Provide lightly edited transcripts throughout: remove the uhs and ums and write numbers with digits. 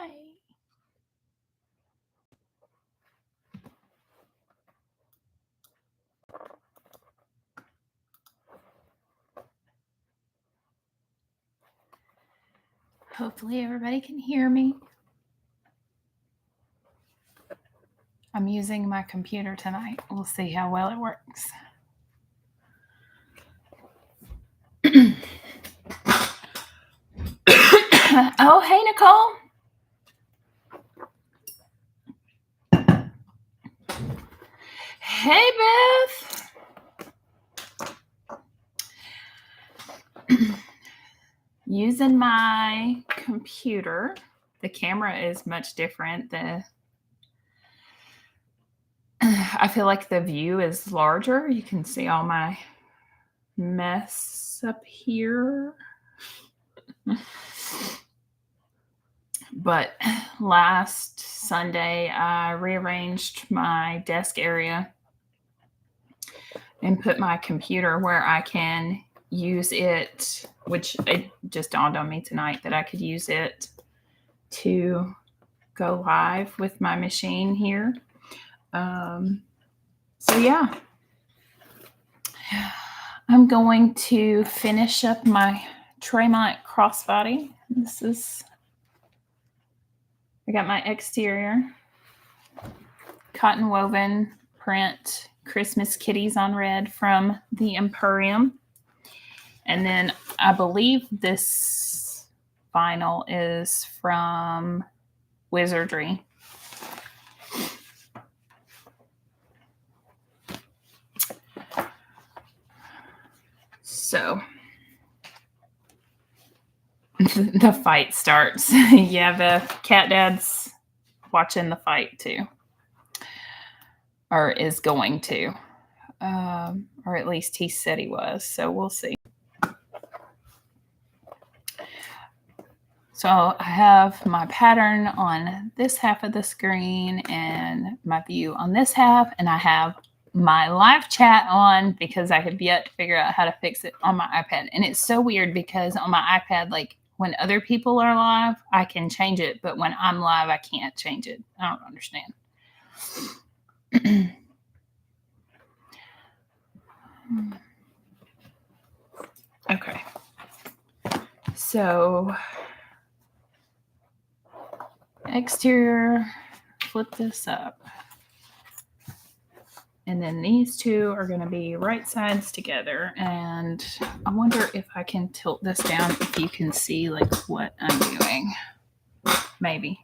Hi. Hopefully everybody can hear me. I'm using my computer tonight. We'll see how well it works. Oh, hey, Nicole. Hey, Beth. Using my computer. The camera is much different. I feel like the view is larger. You can see all my mess up here. But last Sunday, I rearranged my desk area and put my computer where I can use it, which it just dawned on me tonight that I could use it to go live with my machine here. So yeah, I'm going to finish up my Tremont Crossbody. I got my exterior cotton woven print Christmas kitties on red from the Emporium. And then I believe this vinyl is from Wizardry. So the fight starts. Yeah, the cat dad's watching the fight too. Or is going to. Or at least he said he was. So we'll see. So I have my pattern on this half of the screen and my view on this half. And I have my live chat on because I have yet to figure out how to fix it on my iPad. And it's so weird because on my iPad, like when other people are live, I can change it. But when I'm live, I can't change it. I don't understand. Okay. So exterior, flip this up. And then these two are going to be right sides together. And I wonder if I can tilt this down if you can see like what I'm doing. Maybe.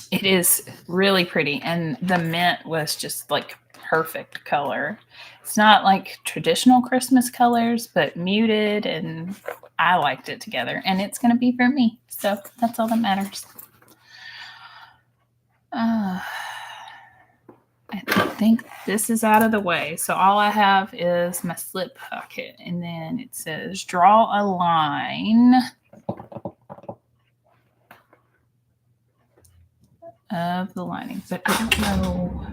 It is really pretty. And the mint was just like perfect color. It's not like traditional Christmas colors, but muted, and I liked it together. And it's going to be for me. So that's all that matters. I think this is out of the way. So all I have is my slip pocket. And then it says draw a line of the lining. But I don't know.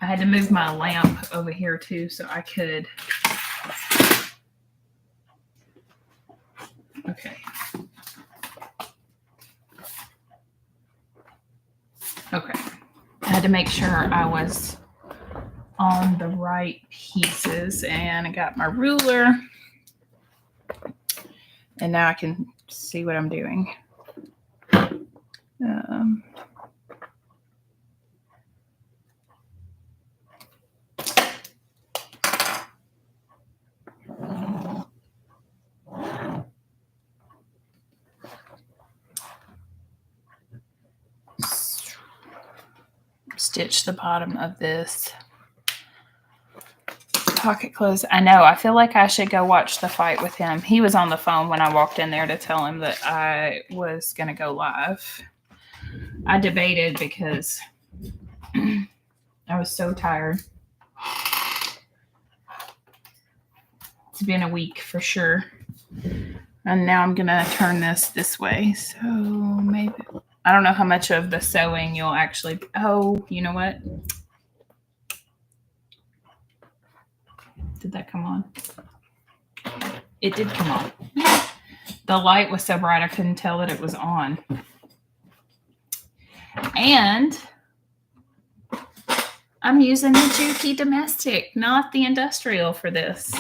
I had to move my lamp over here too so I could. Okay. Okay. I had to make sure I was on the right pieces, and I got my ruler, and now I can see what I'm doing. Stitch the bottom of this pocket close. I know. I feel like I should go watch the fight with him. He was on the phone when I walked in there to tell him that I was going to go live. I debated because I was so tired. It's been a week for sure. And now I'm going to turn this way. So maybe, I don't know how much of the sewing you'll actually, oh, you know what? Did that come on? It did come on. The light was so bright I couldn't tell that it was on. And I'm using the Juki Domestic, not the industrial for this.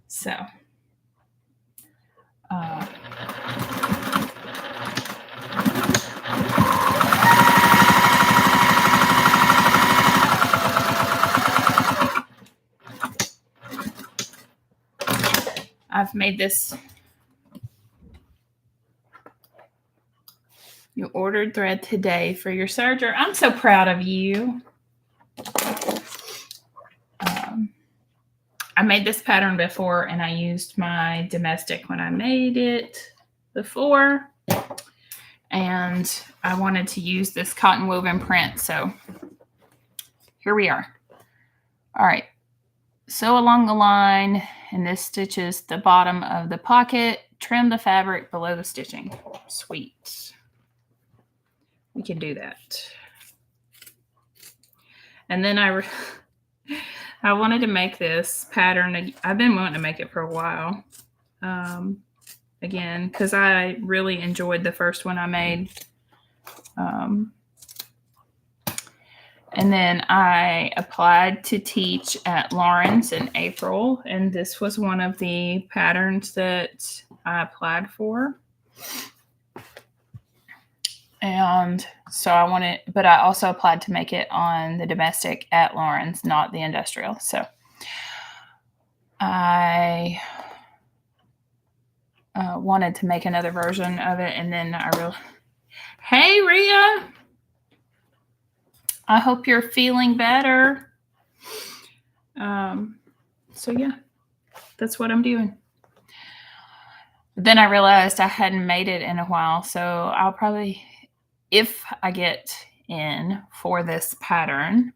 So, I've made this. You ordered thread today for your serger. I'm so proud of you. I made this pattern before and I used my domestic when I made it before. And I wanted to use this cotton woven print. So here we are. All right. Sew along the line, and this stitches the bottom of the pocket. Trim the fabric below the stitching. Sweet. We can do that. And then I wanted to make this pattern. I've been wanting to make it for a while. Again, because I really enjoyed the first one I made. And then I applied to teach at Lawrence in April, and this was one of the patterns that I applied for. And so but I also applied to make it on the domestic at Lawrence, not the industrial. So I wanted to make another version of it, and then Hey, Rhea! I hope you're feeling better. So yeah, that's what I'm doing. Then I realized I hadn't made it in a while, so I'll probably, if I get in for this pattern,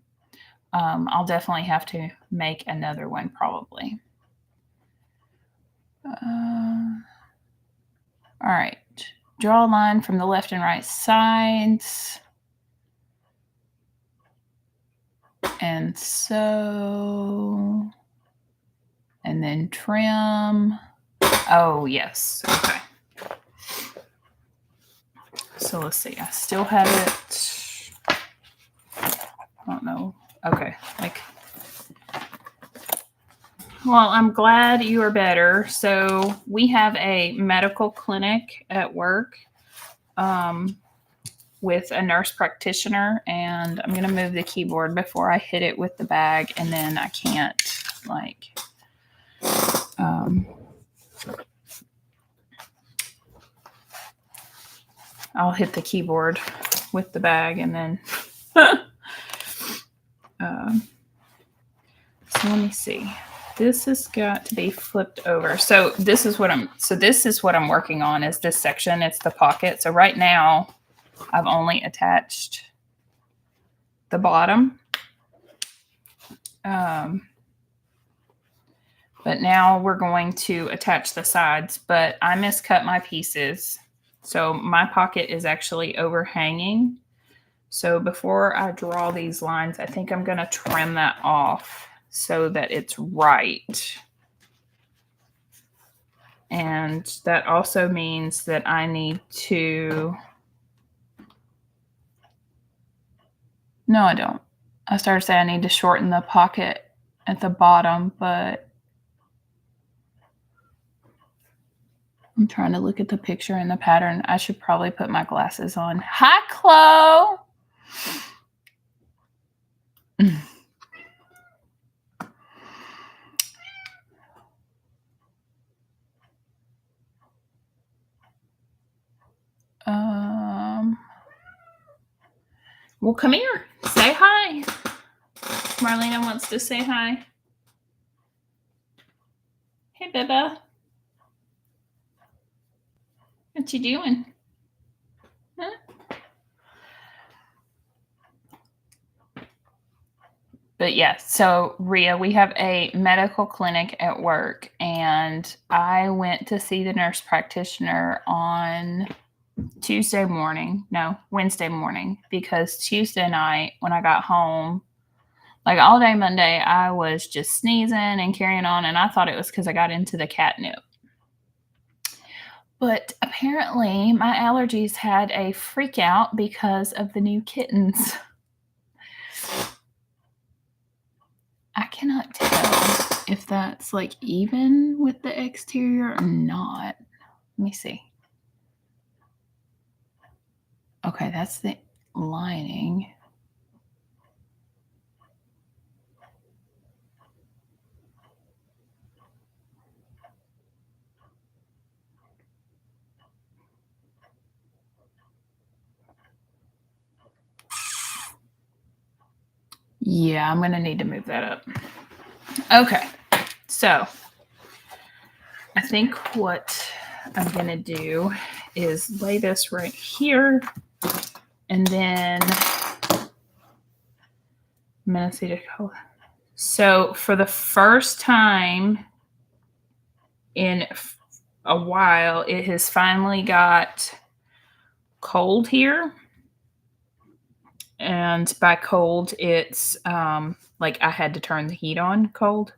I'll definitely have to make another one probably. All right, draw a line from the left and right sides. And sew, and then trim. Oh, yes. Okay. So let's see. I still have it. I don't know. Okay. Well, I'm glad you are better. So we have a medical clinic at work with a nurse practitioner, and I'm going to move the keyboard before I hit it with the bag, and then I can't I'll hit the keyboard with the bag, and then so let me see. This has got to be flipped over. So this is what I'm working on, is this section. It's the pocket. So right now I've only attached the bottom. But now we're going to attach the sides, but I miscut my pieces. So my pocket is actually overhanging. So before I draw these lines, I think I'm going to trim that off so that it's right. And that also means that I need to... No, I don't. I started to say I need to shorten the pocket at the bottom, but I'm trying to look at the picture in the pattern. I should probably put my glasses on. Hi, Chloe. Well, come here. Say hi. Marlena wants to say hi. Hey, Beba. What you doing? Huh? But yeah, so Rhea, we have a medical clinic at work, and I went to see the nurse practitioner on Wednesday morning, because Tuesday night when I got home, all day Monday, I was just sneezing and carrying on, and I thought it was because I got into the catnip. But apparently my allergies had a freak out because of the new kittens. I cannot tell if that's like even with the exterior or not. Let me see. Okay, that's the lining. Yeah, I'm going to need to move that up. Okay, so I think what I'm going to do is lay this right here, and then I'm going to see the color. So for the first time in a while, it has finally got cold here. And by cold, it's like I had to turn the heat on cold.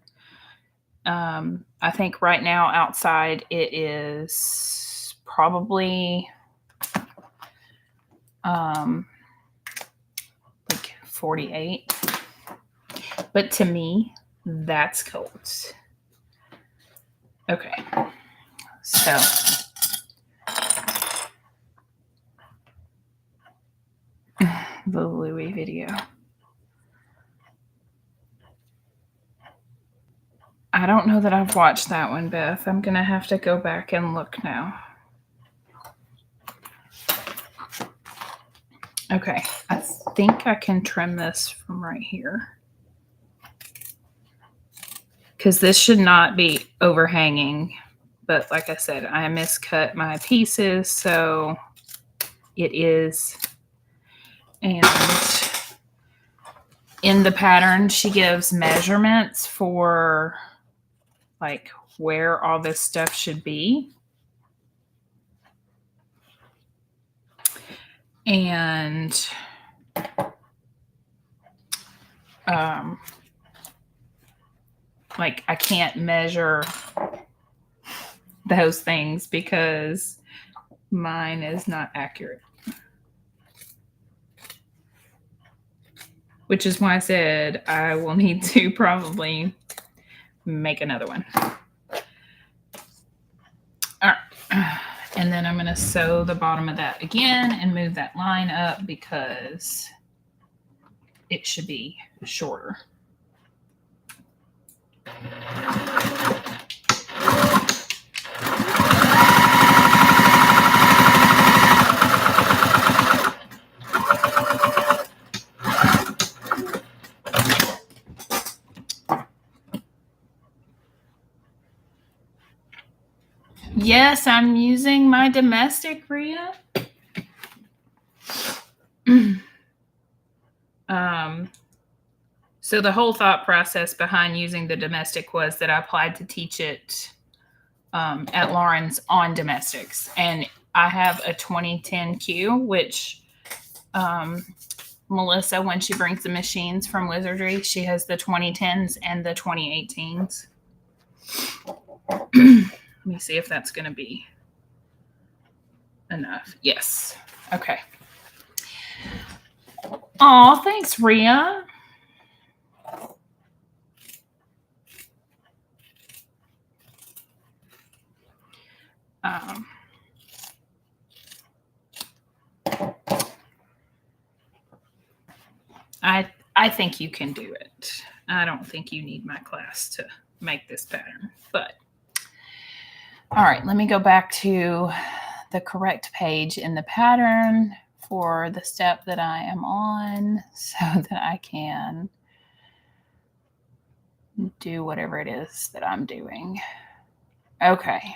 I think right now outside it is probably like 48. But to me, that's cold. Okay. So the Louis video. I don't know that I've watched that one, Beth. I'm going to have to go back and look now. Okay. I think I can trim this from right here. Because this should not be overhanging. But like I said, I miscut my pieces, so it is. And in the pattern, she gives measurements for like where all this stuff should be. And like I can't measure those things because mine is not accurate. Which is why I said I will need to probably make another one. All right. And then I'm going to sew the bottom of that again and move that line up because it should be shorter. Yes, I'm using my domestic, Rhea. So the whole thought process behind using the domestic was that I applied to teach it at Lawrence on domestics. And I have a 2010Q, which Melissa, when she brings the machines from Wizardry, she has the 2010s and the 2018s. Let me see if that's going to be enough. Yes. Okay. Oh, thanks, Rhea. I think you can do it. I don't think you need my class to make this pattern, but all right, let me go back to the correct page in the pattern for the step that I am on so that I can do whatever it is that I'm doing. Okay.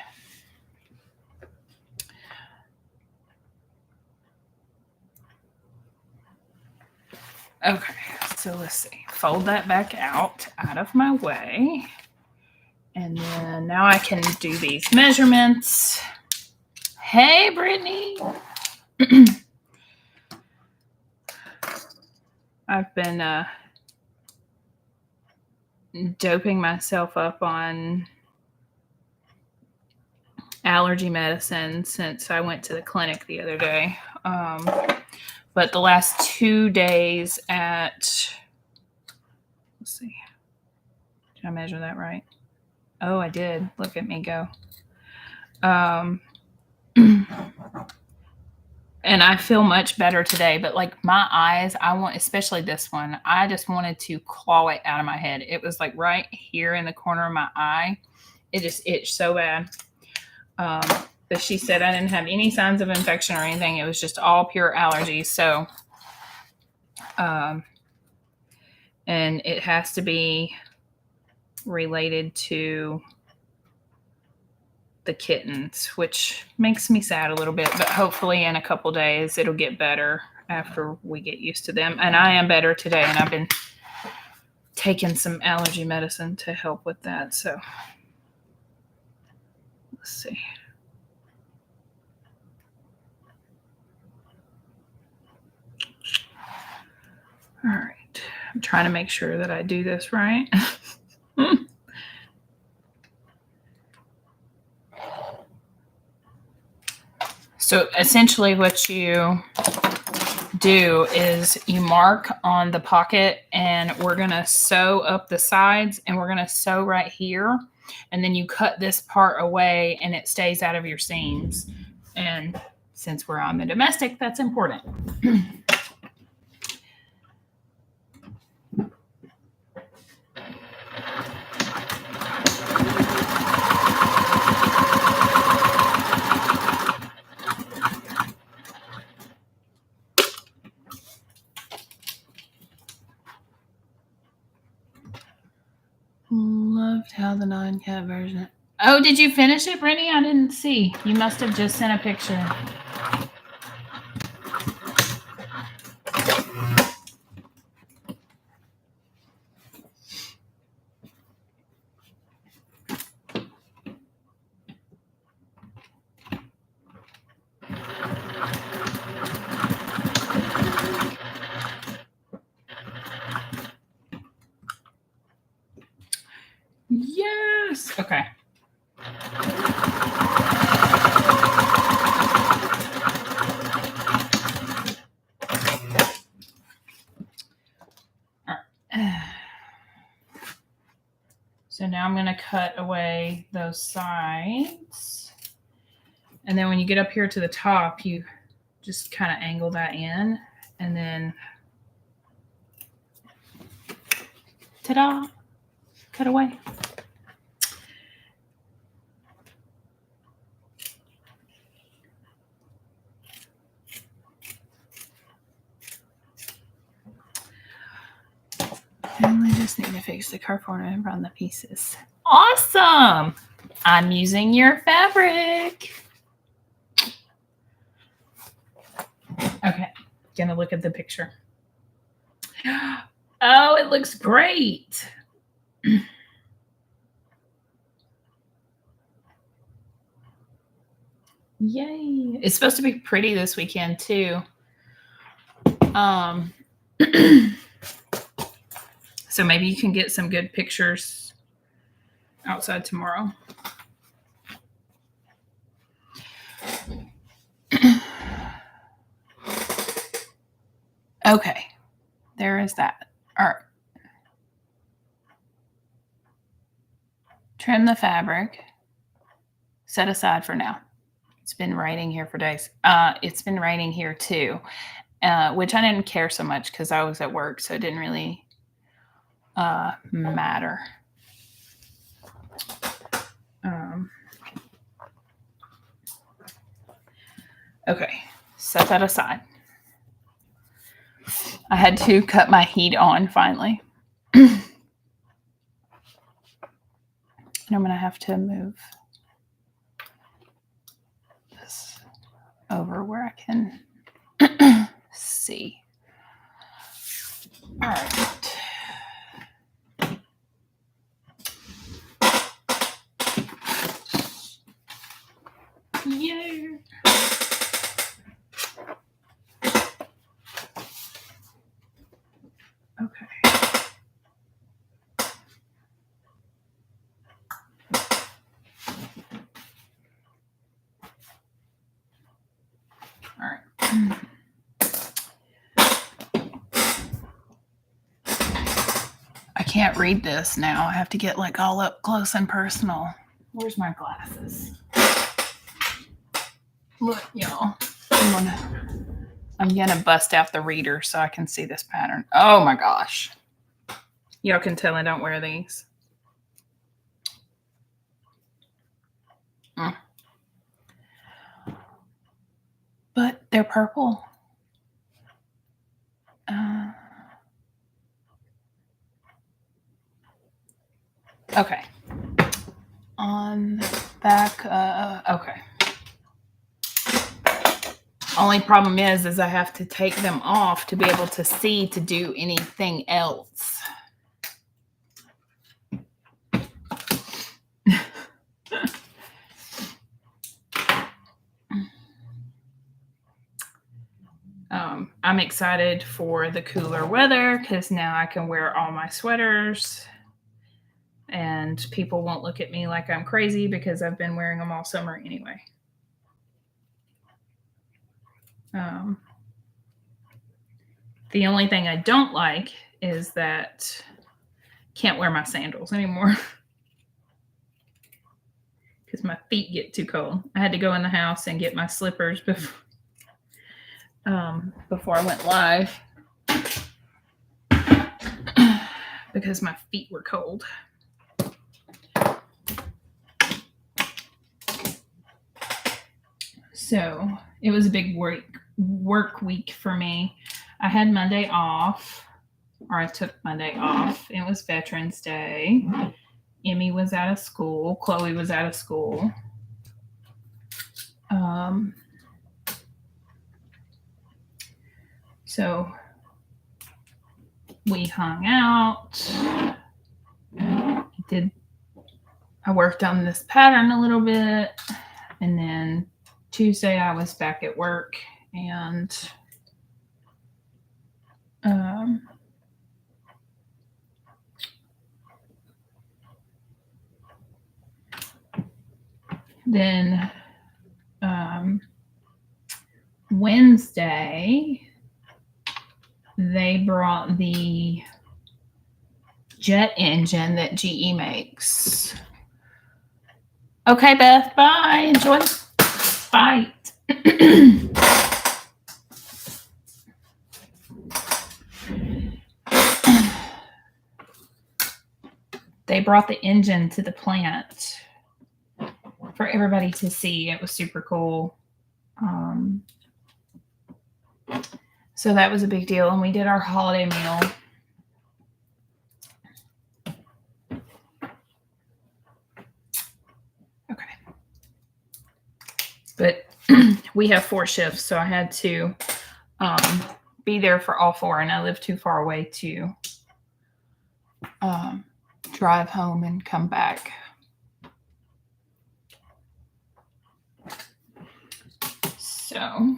Okay, so let's see. Fold that back out of my way. And then now I can do these measurements. Hey, Brittany. I've been doping myself up on allergy medicine since I went to the clinic the other day. But the last 2 days let's see, did I measure that right? Oh, I did. Look at me go. And I feel much better today, but like my eyes, especially this one, I just wanted to claw it out of my head. It was like right here in the corner of my eye. It just itched so bad. But she said I didn't have any signs of infection or anything. It was just all pure allergies. So, and it has to be related to the kittens, which makes me sad a little bit, but hopefully in a couple days it'll get better after we get used to them. And I am better today, and I've been taking some allergy medicine to help with that. So let's see. All right. I'm trying to make sure that I do this right. So essentially what you do is you mark on the pocket, and we're going to sew up the sides, and we're going to sew right here. And then you cut this part away and it stays out of your seams. And since we're on the domestic, that's important. Loved how the non-cat version. Oh, did you finish it, Brittany? I didn't see. You must have just sent a picture. Yes. Okay. So now I'm going to cut away those sides. And then when you get up here to the top, you just kind of angle that in, and then ta-da, cut away. And we just need to fix the cardboard and run the pieces. Awesome! I'm using your fabric. Okay, gonna look at the picture. Oh, it looks great. Yay. It's supposed to be pretty this weekend too. So maybe you can get some good pictures outside tomorrow. Okay, there is that. All right. Trim the fabric. Set aside for now. It's been raining here for days. It's been raining here too, which I didn't care so much because I was at work, so it didn't really matter. Okay, set that aside. I had to cut my heat on finally. And I'm going to have to move this over where I can see. All right. Yeah. Okay. I can't read this now. I have to get like all up close and personal. Where's my glasses? Look, y'all. I'm gonna bust out the reader so I can see this pattern. Oh my gosh. Y'all can tell I don't wear these. But they're purple. Okay. On back, okay. Only problem is I have to take them off to be able to see to do anything else. I'm excited for the cooler weather because now I can wear all my sweaters and people won't look at me like I'm crazy because I've been wearing them all summer anyway. The only thing I don't like is that I can't wear my sandals anymore because my feet get too cold. I had to go in the house and get my slippers before I went live because my feet were cold. So it was a big work week for me. I had Monday off, or I took Monday off. It was Veterans Day. Emmy was out of school. Chloe was out of school. So we hung out. I worked on this pattern a little bit, and then Tuesday I was back at work, and then Wednesday they brought the jet engine that GE makes. Okay, Beth, bye. Enjoy the fight. They brought the engine to the plant for everybody to see. It was super cool. So that was a big deal. And we did our holiday meal. Okay. But we have 4 shifts, so I had to be there for all 4, and I live too far away to drive home and come back. So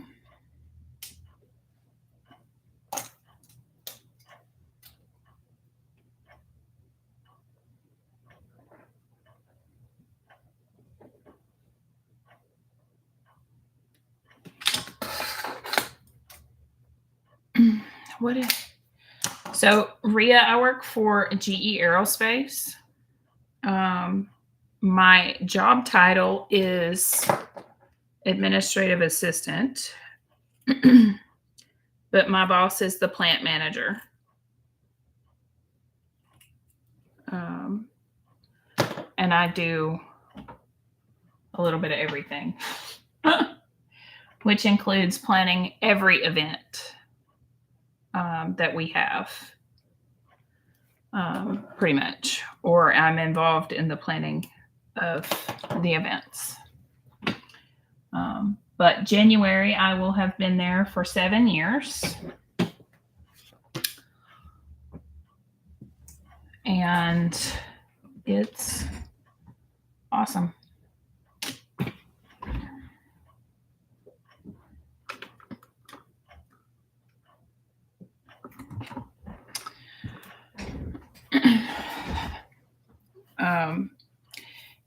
so Rhea, I work for GE Aerospace. My job title is administrative assistant, but my boss is the plant manager. And I do a little bit of everything, which includes planning every event that we have, pretty much, or I'm involved in the planning of the events. But January, I will have been there for 7 years. And it's awesome.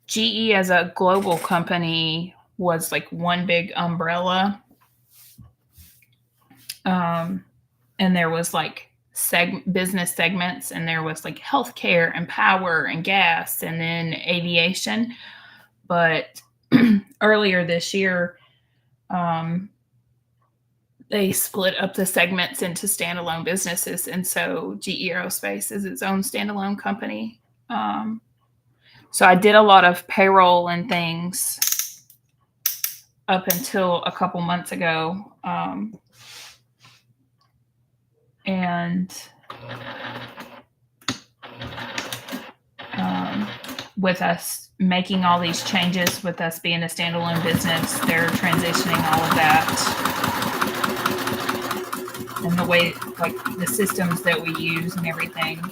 GE as a global company was like one big umbrella. And there was like business segments, and there was like healthcare and power and gas and then aviation. But earlier this year, they split up the segments into standalone businesses. And so GE Aerospace is its own standalone company. So I did a lot of payroll and things up until a couple months ago. And with us making all these changes, with us being a standalone business, they're transitioning all of that. And the way, like the systems that we use and everything.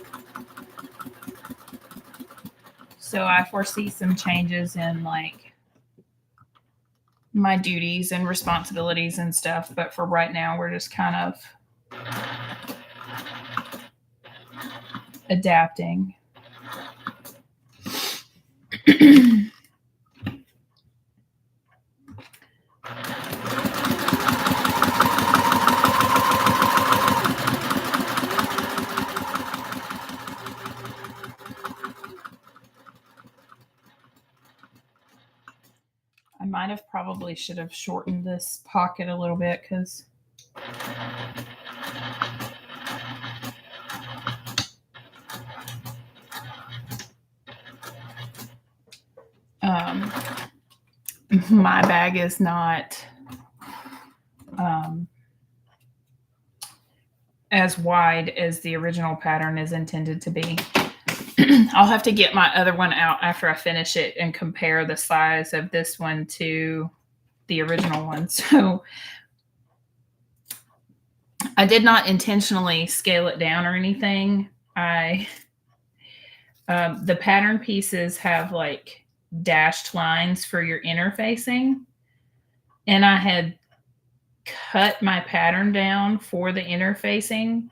So I foresee some changes in like my duties and responsibilities and stuff. But for right now, we're just kind of adapting. I might have probably should have shortened this pocket a little bit because my bag is not as wide as the original pattern is intended to be. I'll have to get my other one out after I finish it and compare the size of this one to the original one. So I did not intentionally scale it down or anything. The pattern pieces have like dashed lines for your interfacing, and I had cut my pattern down for the interfacing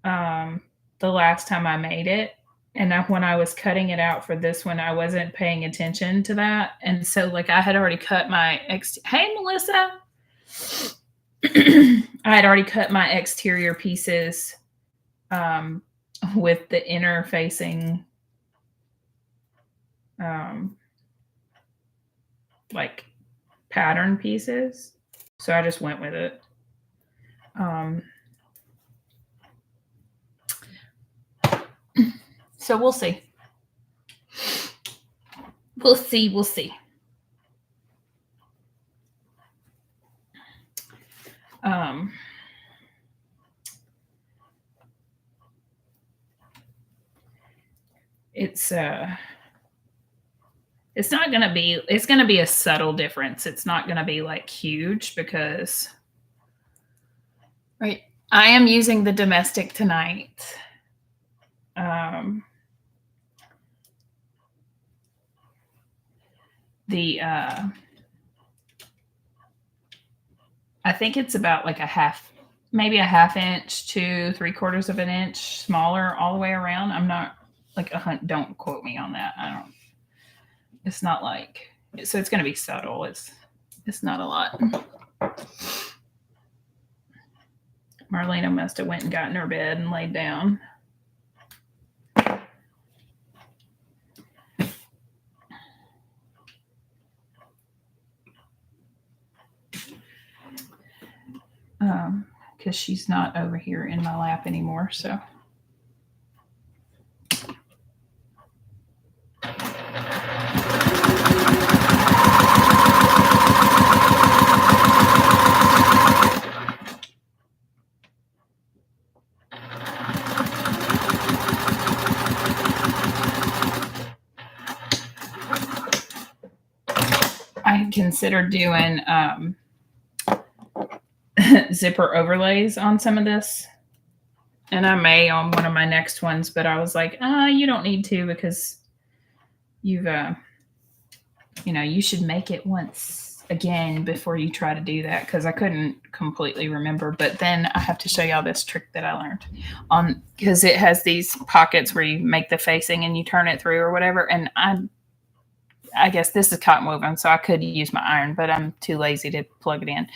the last time I made it. And when I was cutting it out for this one, I wasn't paying attention to that. And so like I had already cut my hey Melissa. I had already cut my exterior pieces with the interfacing like pattern pieces. So I just went with it. So we'll see. We'll see. It's not going to be, it's going to be a subtle difference. It's not going to be like huge because, right, I am using the domestic tonight. I think it's about like maybe a half inch to 3/4 of an inch smaller all the way around. I'm not like don't quote me on that. It's not like, so it's going to be subtle. It's not a lot. Marlena must have went and got in her bed and laid down. Because she's not over here in my lap anymore, so. I had considered doing zipper overlays on some of this, and I may on one of my next ones, but I was like, you don't need to because you've you should make it once again before you try to do that, because I couldn't completely remember. But then I have to show y'all this trick that I learned on, because it has these pockets where you make the facing and you turn it through or whatever, and I guess this is cotton woven, so I could use my iron, but I'm too lazy to plug it in.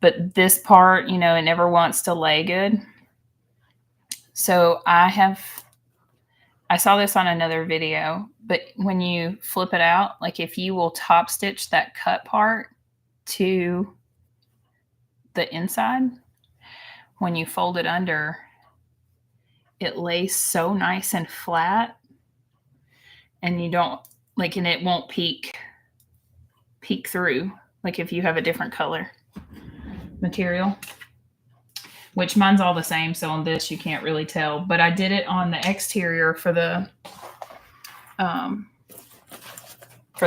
but this part, it never wants to lay good. So I saw this on another video, but when you flip it out, like if you will top stitch that cut part to the inside, when you fold it under, it lays so nice and flat, and you don't like, and it won't peek through, like if you have a different color material, which mine's all the same. So on this, you can't really tell, but I did it on the exterior for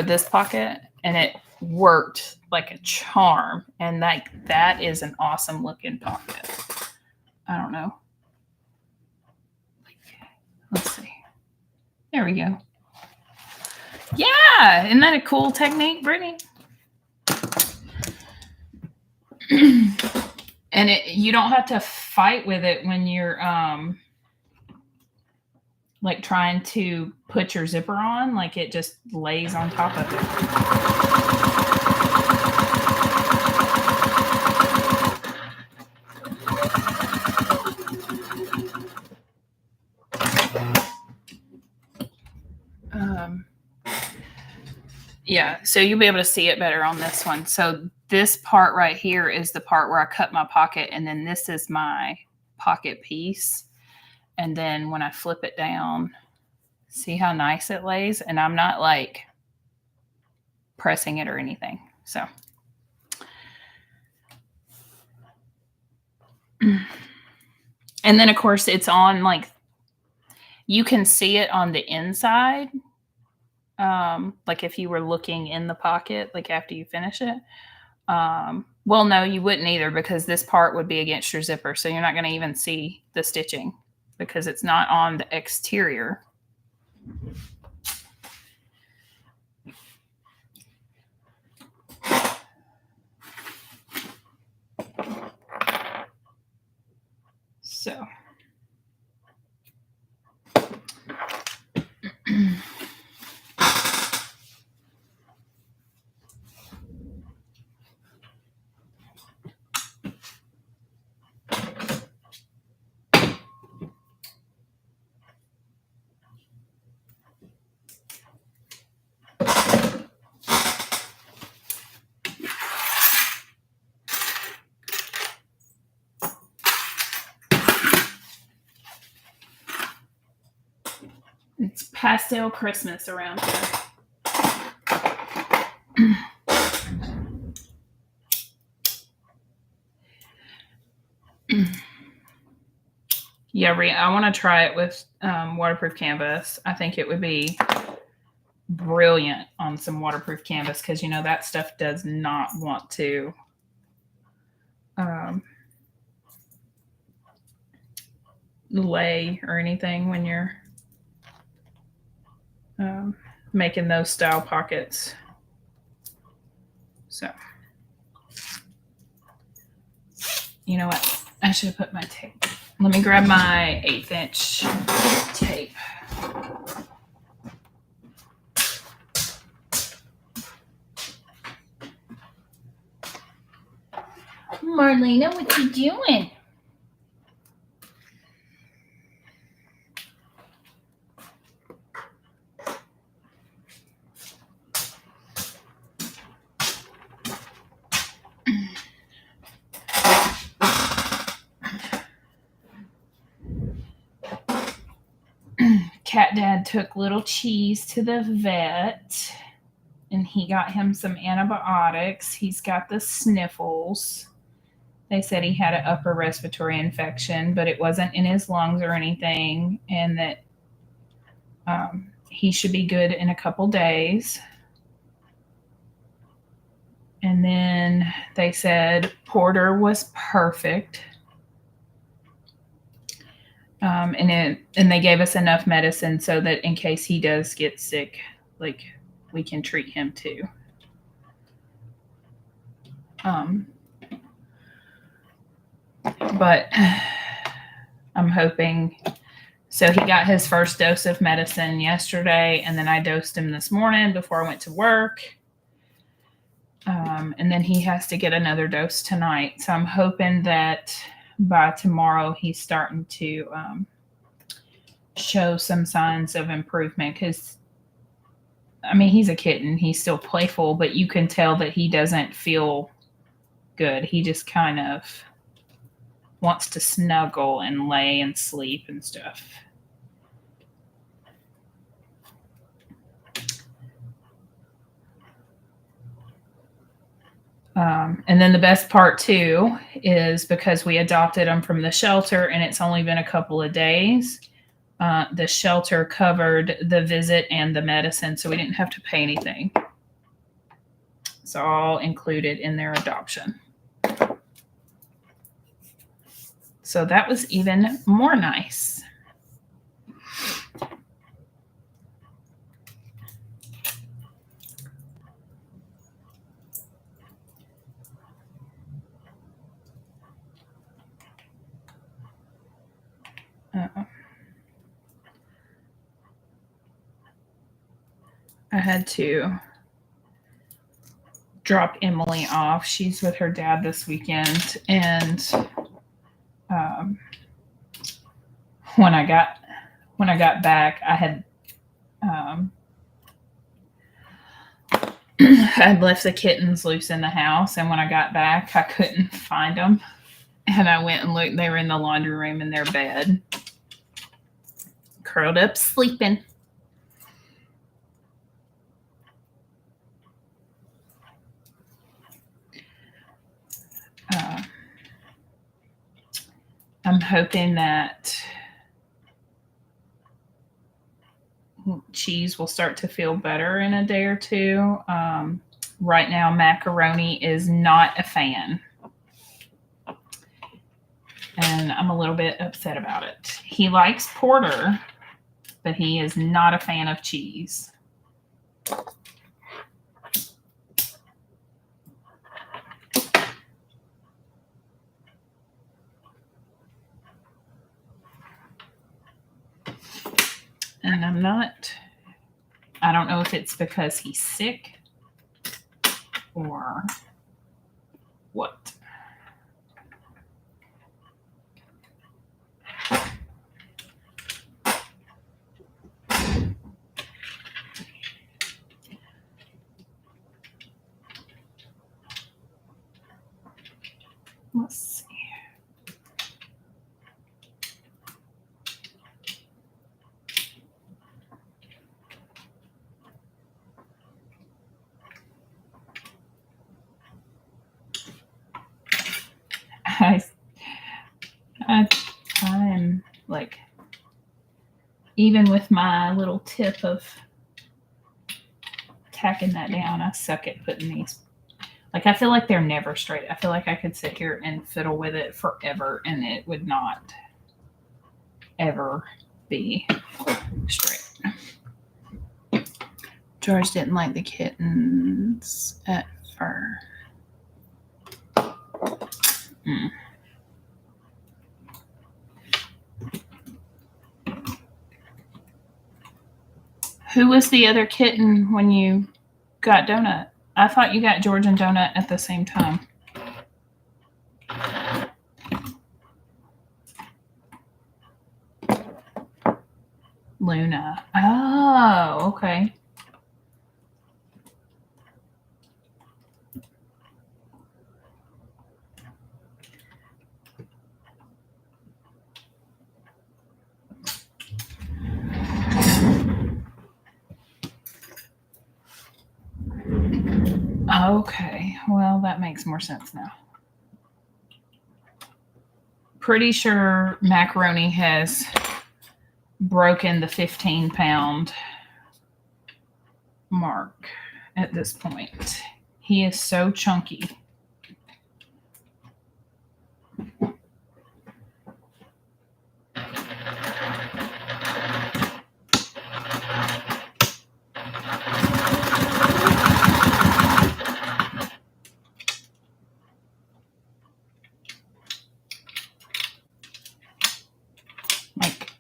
this pocket, and it worked like a charm. And that is an awesome looking pocket. I don't know. Let's see. There we go. Yeah. Isn't that a cool technique, Brittany? And you don't have to fight with it when you're like trying to put your zipper on. Like it just lays on top of it. Yeah, so you'll be able to see it better on this one. So this part right here is the part where I cut my pocket, and then this is my pocket piece. And then when I flip it down, see how nice it lays? And I'm not like pressing it or anything. So and then of course it's on, like, you can see it on the inside. Like if you were looking in the pocket, like after you finish it. Well, no, you wouldn't either, because this part would be against your zipper. So you're not going to even see the stitching because it's not on the exterior. So. It's pastel Christmas around here. Yeah, I want to try it with waterproof canvas. I think it would be brilliant on some waterproof canvas because, that stuff does not want to lay or anything when you're making those style pockets. So, you know what? I should have put my tape. Let me grab my 1/8 inch tape. Marlena, what you doing? Cat Dad took little Cheese to the vet, and he got him some antibiotics. He's got the sniffles. They said he had an upper respiratory infection, but it wasn't in his lungs or anything, and that he should be good in a couple days. And then they said Porter was perfect. And they gave us enough medicine so that in case he does get sick, like, we can treat him too. But I'm hoping. So he got his first dose of medicine yesterday, and then I dosed him this morning before I went to work. And then he has to get another dose tonight. So I'm hoping that by tomorrow he's starting to show some signs of improvement. Because, I mean, he's a kitten. He's still playful, but you can tell that he doesn't feel good. He just kind of wants to snuggle and lay and sleep and stuff. And then the best part too is because we adopted him from the shelter and it's only been a couple of days. The shelter covered the visit and the medicine, so we didn't have to pay anything. It's all included in their adoption. So that was even more nice. I had to drop Emily off. She's with her dad this weekend, and when I got back, I had I'd left the kittens loose in the house, and when I got back, I couldn't find them. And I went and looked. They were in the laundry room in their bed, curled up, sleeping. I'm hoping that Cheese will start to feel better in a day or two. Right now, Macaroni is not a fan. And I'm a little bit upset about it. He likes porter, but he is not a fan of cheese. And I don't know if it's because he's sick or what. Let's see. I'm like, even with my little tip of tacking that down, I suck at putting these. Like, I feel like they're never straight. I feel like I could sit here and fiddle with it forever and it would not ever be straight. George didn't like the kittens at first. Who was the other kitten when you got Donut? I thought you got George and Donut at the same time. Luna. Oh, okay. Okay, well, that makes more sense now. Pretty sure Macaroni has broken the 15-pound mark at this point. He is so chunky.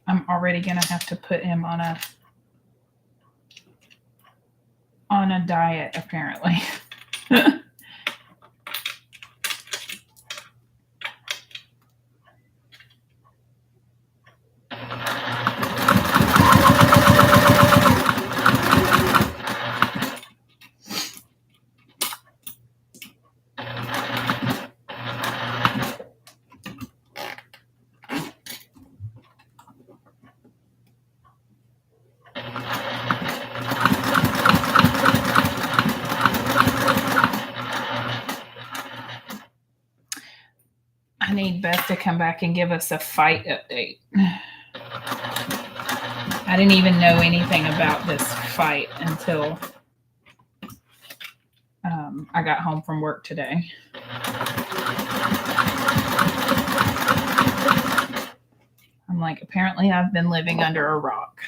I'm already gonna have to put him on a diet, apparently. Beth to come back and give us a fight update. I didn't even know anything about this fight until I got home from work today. I'm like, apparently I've been living under a rock.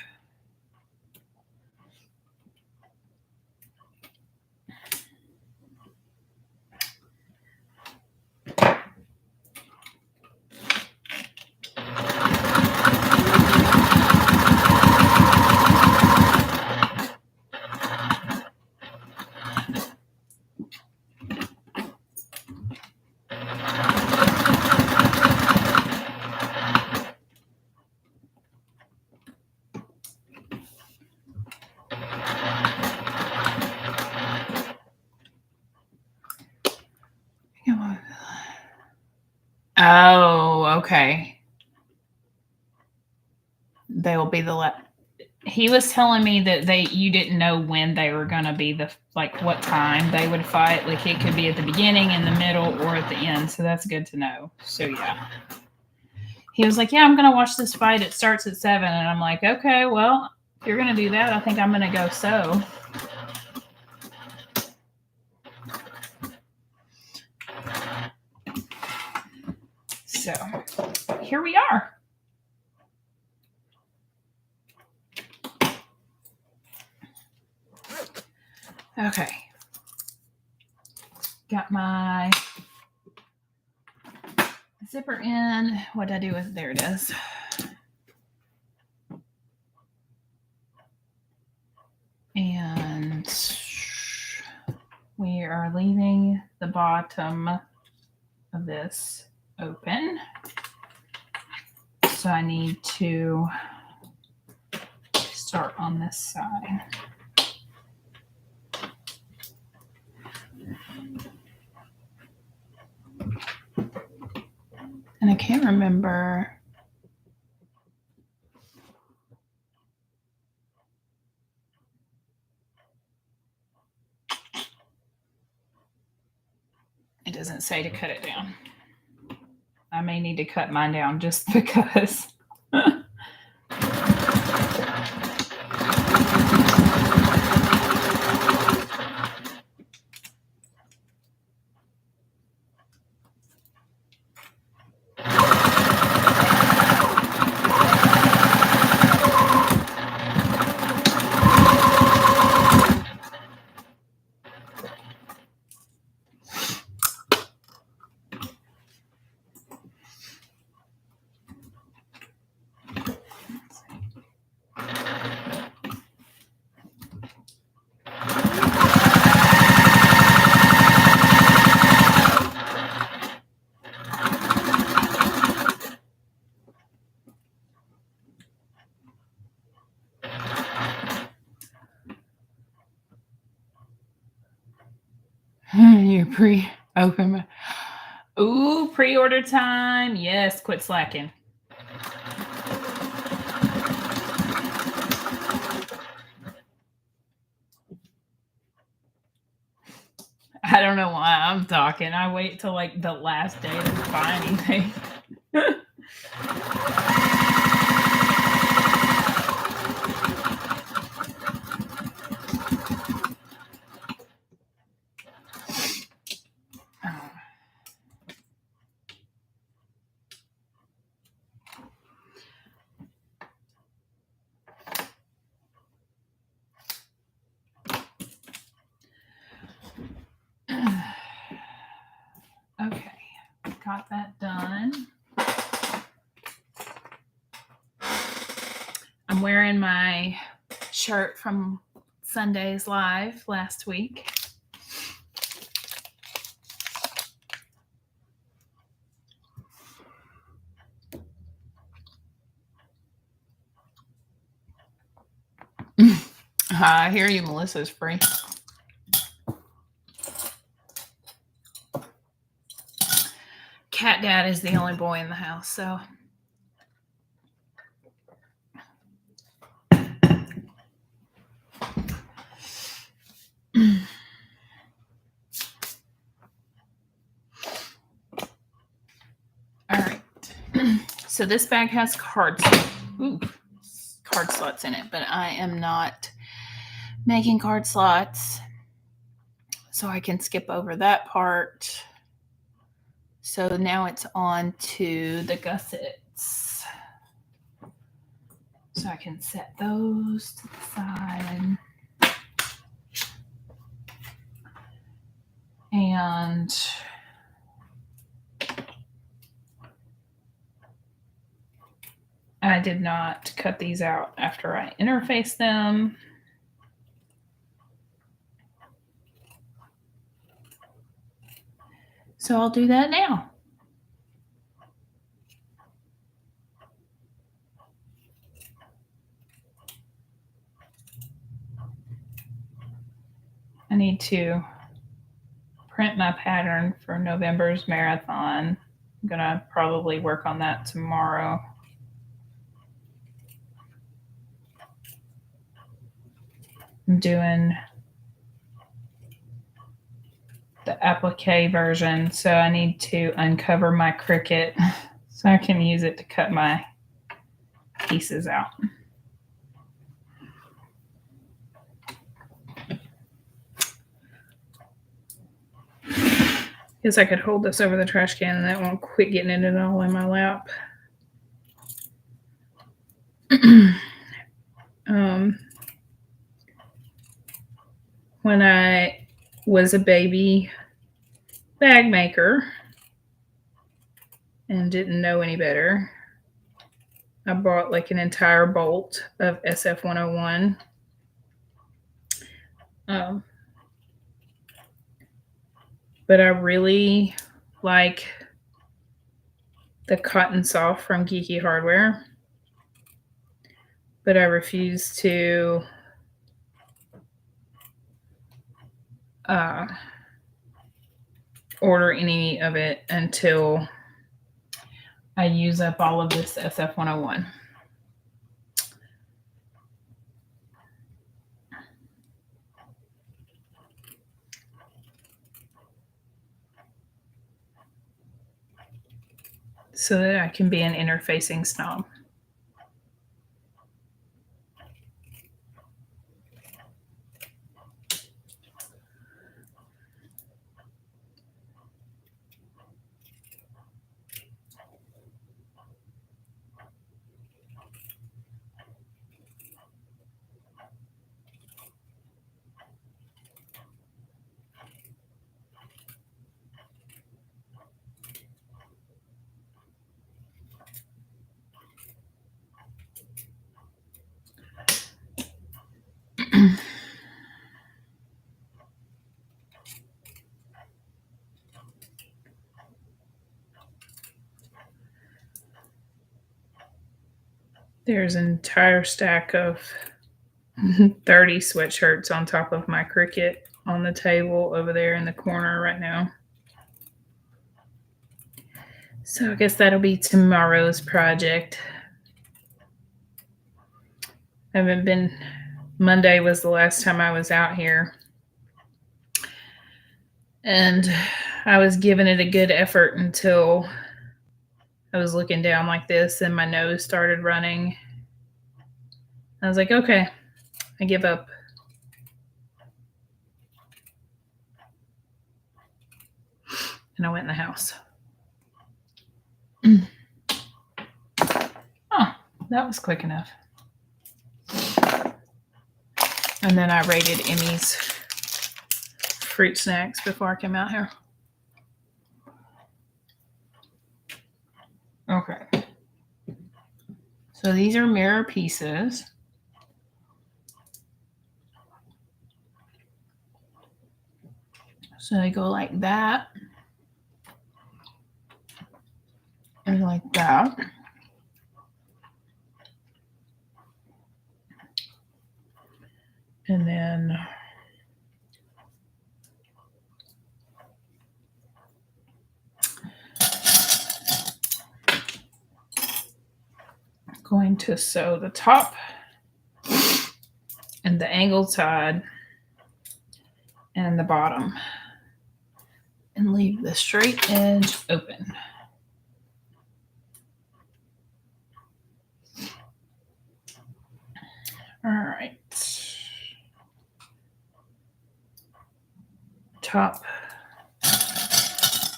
Oh, okay. They will be the he was telling me that you didn't know when they were going to be what time they would fight. Like it could be at the beginning, in the middle, or at the end. So that's good to know. So yeah. He was like, yeah, I'm going to watch this fight. It starts at 7. And I'm like, okay, well, if you're going to do that, I think I'm going to go so. So here we are. Okay. Got my zipper in. What did I do with it? There it is. And we are leaving the bottom of this open. So I need to start on this side. And I can't remember. It doesn't say to cut it down. I may need to cut mine down just because. You're pre-open. Ooh, pre-order time. Yes, quit slacking. I don't know why I'm talking. I wait till like the last day to buy anything. Okay, got that done. I'm wearing my shirt from Sunday's Live last week. I hear you, Melissa's free. Cat Dad is the only boy in the house, so. All right. So this bag has card slots in it, but I am not making card slots, so I can skip over that part. So now it's on to the gussets. So I can set those to the side. And I did not cut these out after I interfaced them. So I'll do that now. I need to print my pattern for November's marathon. I'm gonna probably work on that tomorrow. I'm doing the applique version, so I need to uncover my Cricut so I can use it to cut my pieces out. Guess I could hold this over the trash can and that won't quit getting it all in my lap. When I was a baby bag maker and didn't know any better, I bought like an entire bolt of SF101. But I really like the Cotton Soft from Geeky Hardware, but I refuse to order any of it until I use up all of this SF101. So that I can be an interfacing snob. There's an entire stack of 30 sweatshirts on top of my Cricut on the table over there in the corner right now. So I guess that'll be tomorrow's project. Monday was the last time I was out here. And I was giving it a good effort until I was looking down like this and my nose started running. I was like, okay, I give up. And I went in the house. Oh, that was quick enough. And then I raided Emmy's fruit snacks before I came out here. Okay. So these are mirror pieces. So they go like that. And like that. And then going to sew the top and the angled side and the bottom and leave the straight edge open. All right. Top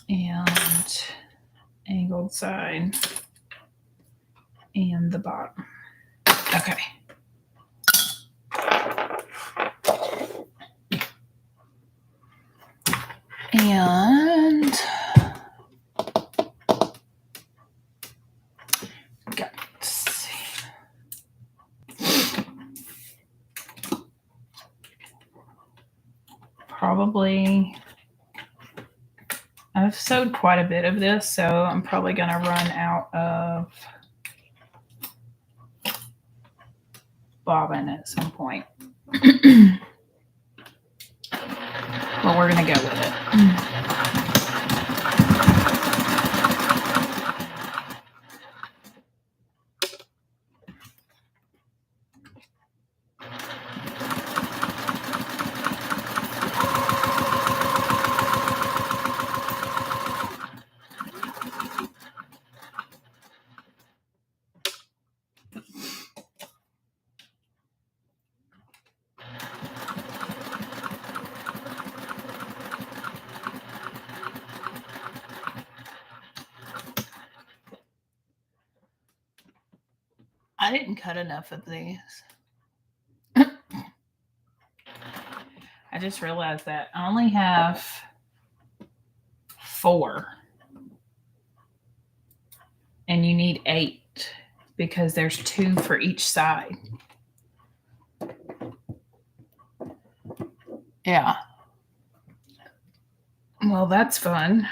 and angled side and the bottom. Okay. And let's see. Probably I've sewed quite a bit of this, so I'm probably going to run out of bobbin at some point. But we're going to go with it. I didn't cut enough of these. I just realized that I only have 4. And you need 8 because there's 2 for each side. Yeah. Well, that's fun.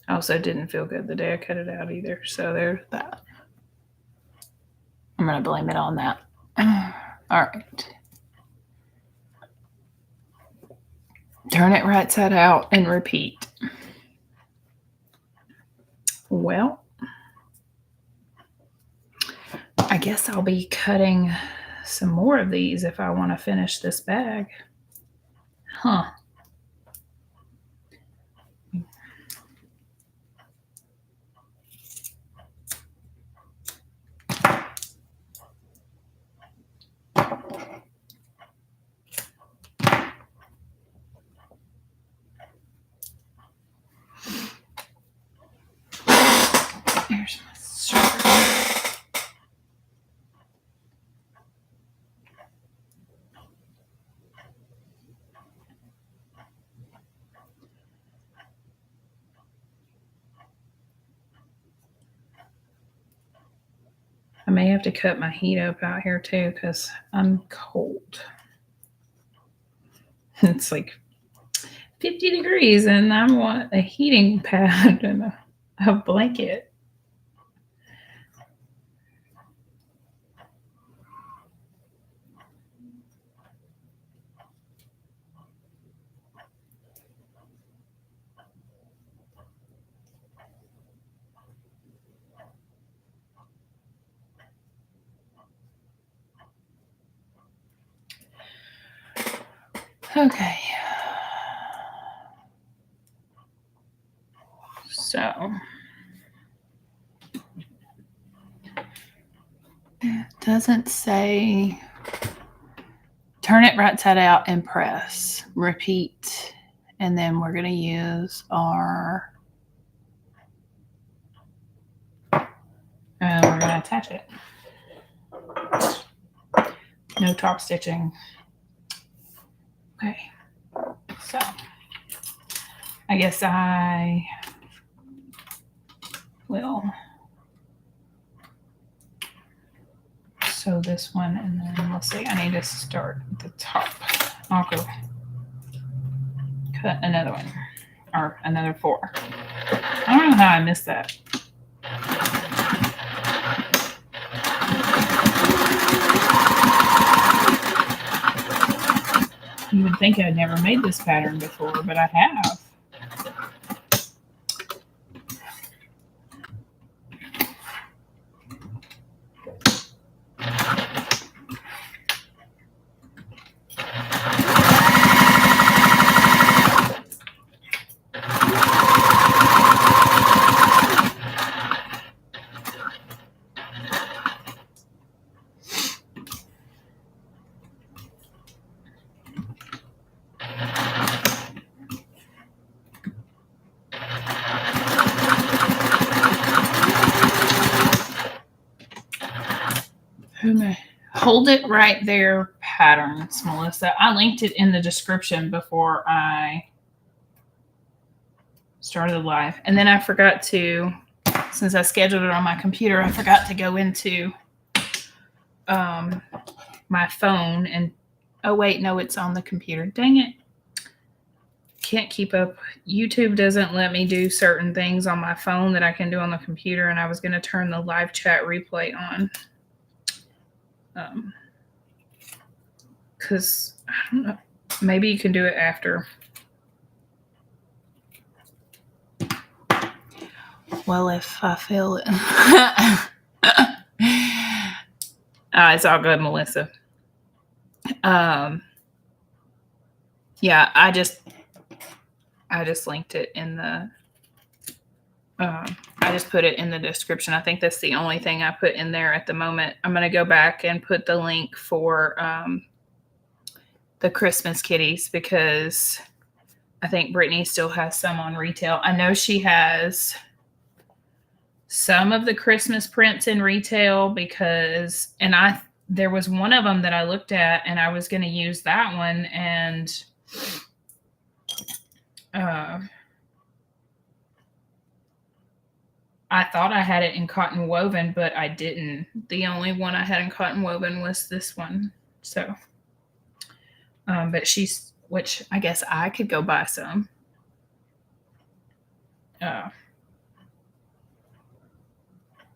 Also didn't feel good the day I cut it out either. So there's that. I'm going to blame it on that. All right. Turn it right side out and repeat. Well, I guess I'll be cutting some more of these if I want to finish this bag. Huh. Here's my shirt. I may have to cut my heat up out here too because I'm cold. It's like 50 degrees and I want a heating pad and a blanket. Okay. So it doesn't say turn it right side out and press. Repeat. And then we're going to use our and we're going to attach it. No top stitching. Okay. So I guess I will sew this one and then we'll see. I need to start at the top. I'll go cut another one or another 4. I don't know how I missed that. You would think I'd never made this pattern before, but I have. Hold It Right There patterns, Melissa. I linked it in the description before I started live. And then I forgot to, since I scheduled it on my computer, I forgot to go into my phone and, oh wait, no, it's on the computer. Dang it. Can't keep up. YouTube doesn't let me do certain things on my phone that I can do on the computer, and I was going to turn the live chat replay on. Because, I don't know, maybe you can do it after. Well, if I fail it. It's all good, Melissa. Yeah, I just linked it in the, I just put it in the description. I think that's the only thing I put in there at the moment. I'm going to go back and put the link for the Christmas kitties because I think Brittany still has some on retail. I know she has some of the Christmas prints in retail because, and there was one of them that I looked at and I was going to use that one, and I thought I had it in cotton woven, but I didn't. The only one I had in cotton woven was this one. So, but which I guess I could go buy some.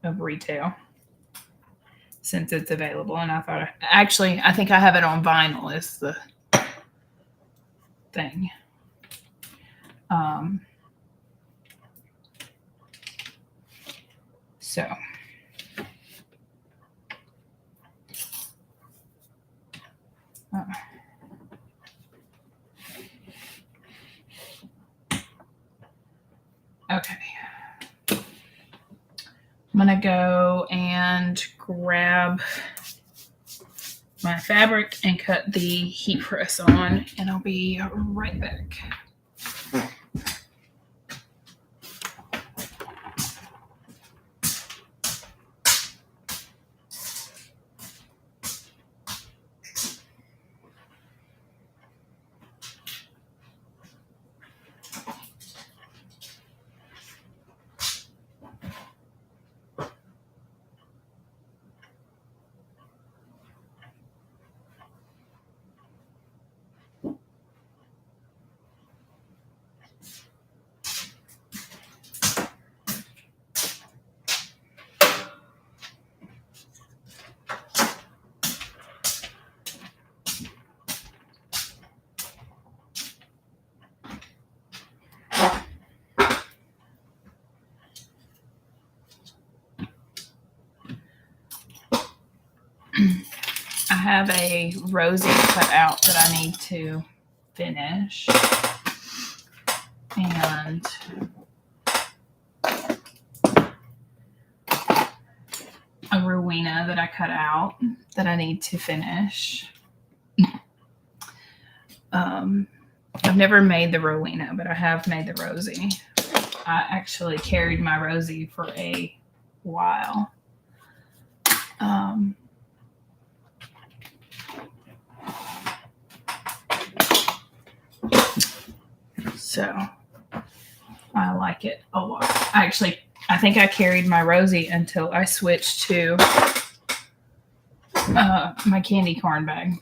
Of retail since it's available. And I thought, actually, I think I have it on vinyl is the thing. So. Okay. I'm going to go and grab my fabric and cut the heat press on, and I'll be right back. I have a rosy cut out that I need to finish, and a Rowena that I cut out that I need to finish. I've never made the Rowena, but I have made the rosy. I actually carried my rosy for a while. So I like it a lot. I think I carried my rosy until I switched to my candy corn bag.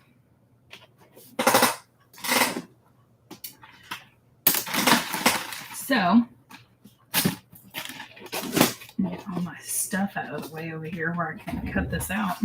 So get all my stuff out of the way over here where I can cut this out.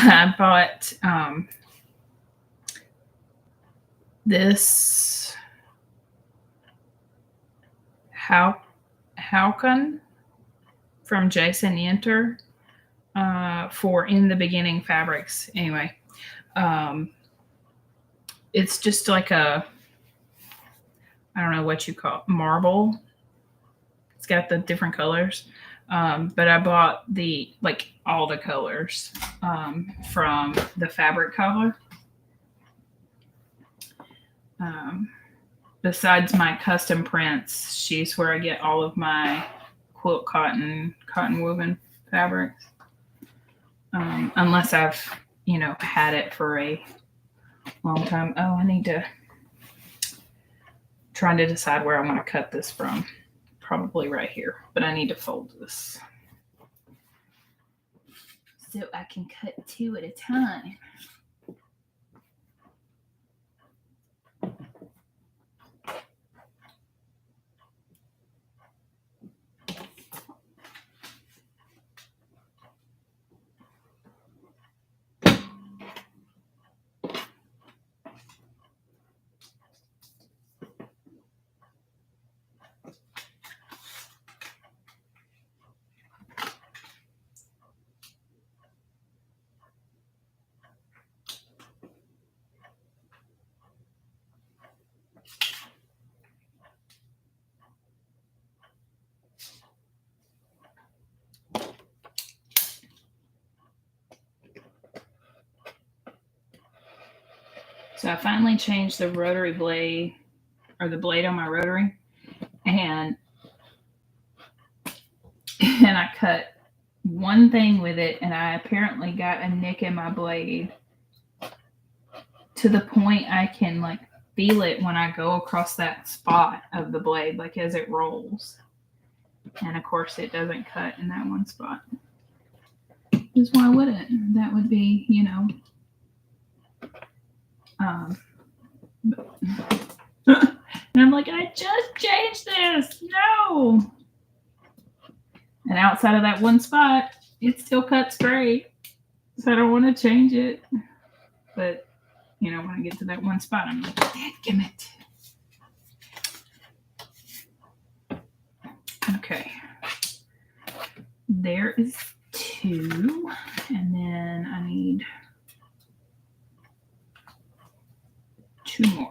I bought this Hauken from Jason Yenter for In the Beginning Fabrics. Anyway, it's just like a I don't know what you call it, marble. It's got the different colors. But I bought all the colors from the fabric cobbler. Besides my custom prints, she's where I get all of my quilt cotton woven fabrics. Unless I've, had it for a long time. Oh, I need to trying to decide where I want to cut this from. Probably right here, but I need to fold this so I can cut 2 at a time. So I finally changed the rotary blade, or the blade on my rotary, and I cut one thing with it, and I apparently got a nick in my blade to the point I can feel it when I go across that spot of the blade, as it rolls. And of course, it doesn't cut in that one spot. Because why would it? That would be, and I'm like, I just changed this. No. And outside of that one spot, it still cuts great. So I don't want to change it. But, when I get to that one spot, I'm like, dadgummit. Okay. There is 2. And then I need 2 more.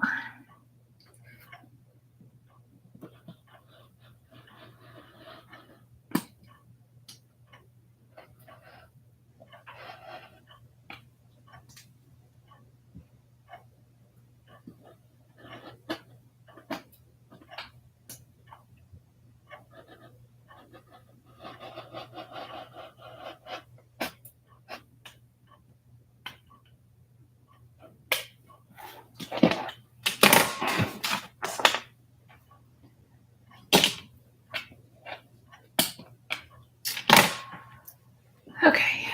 Okay.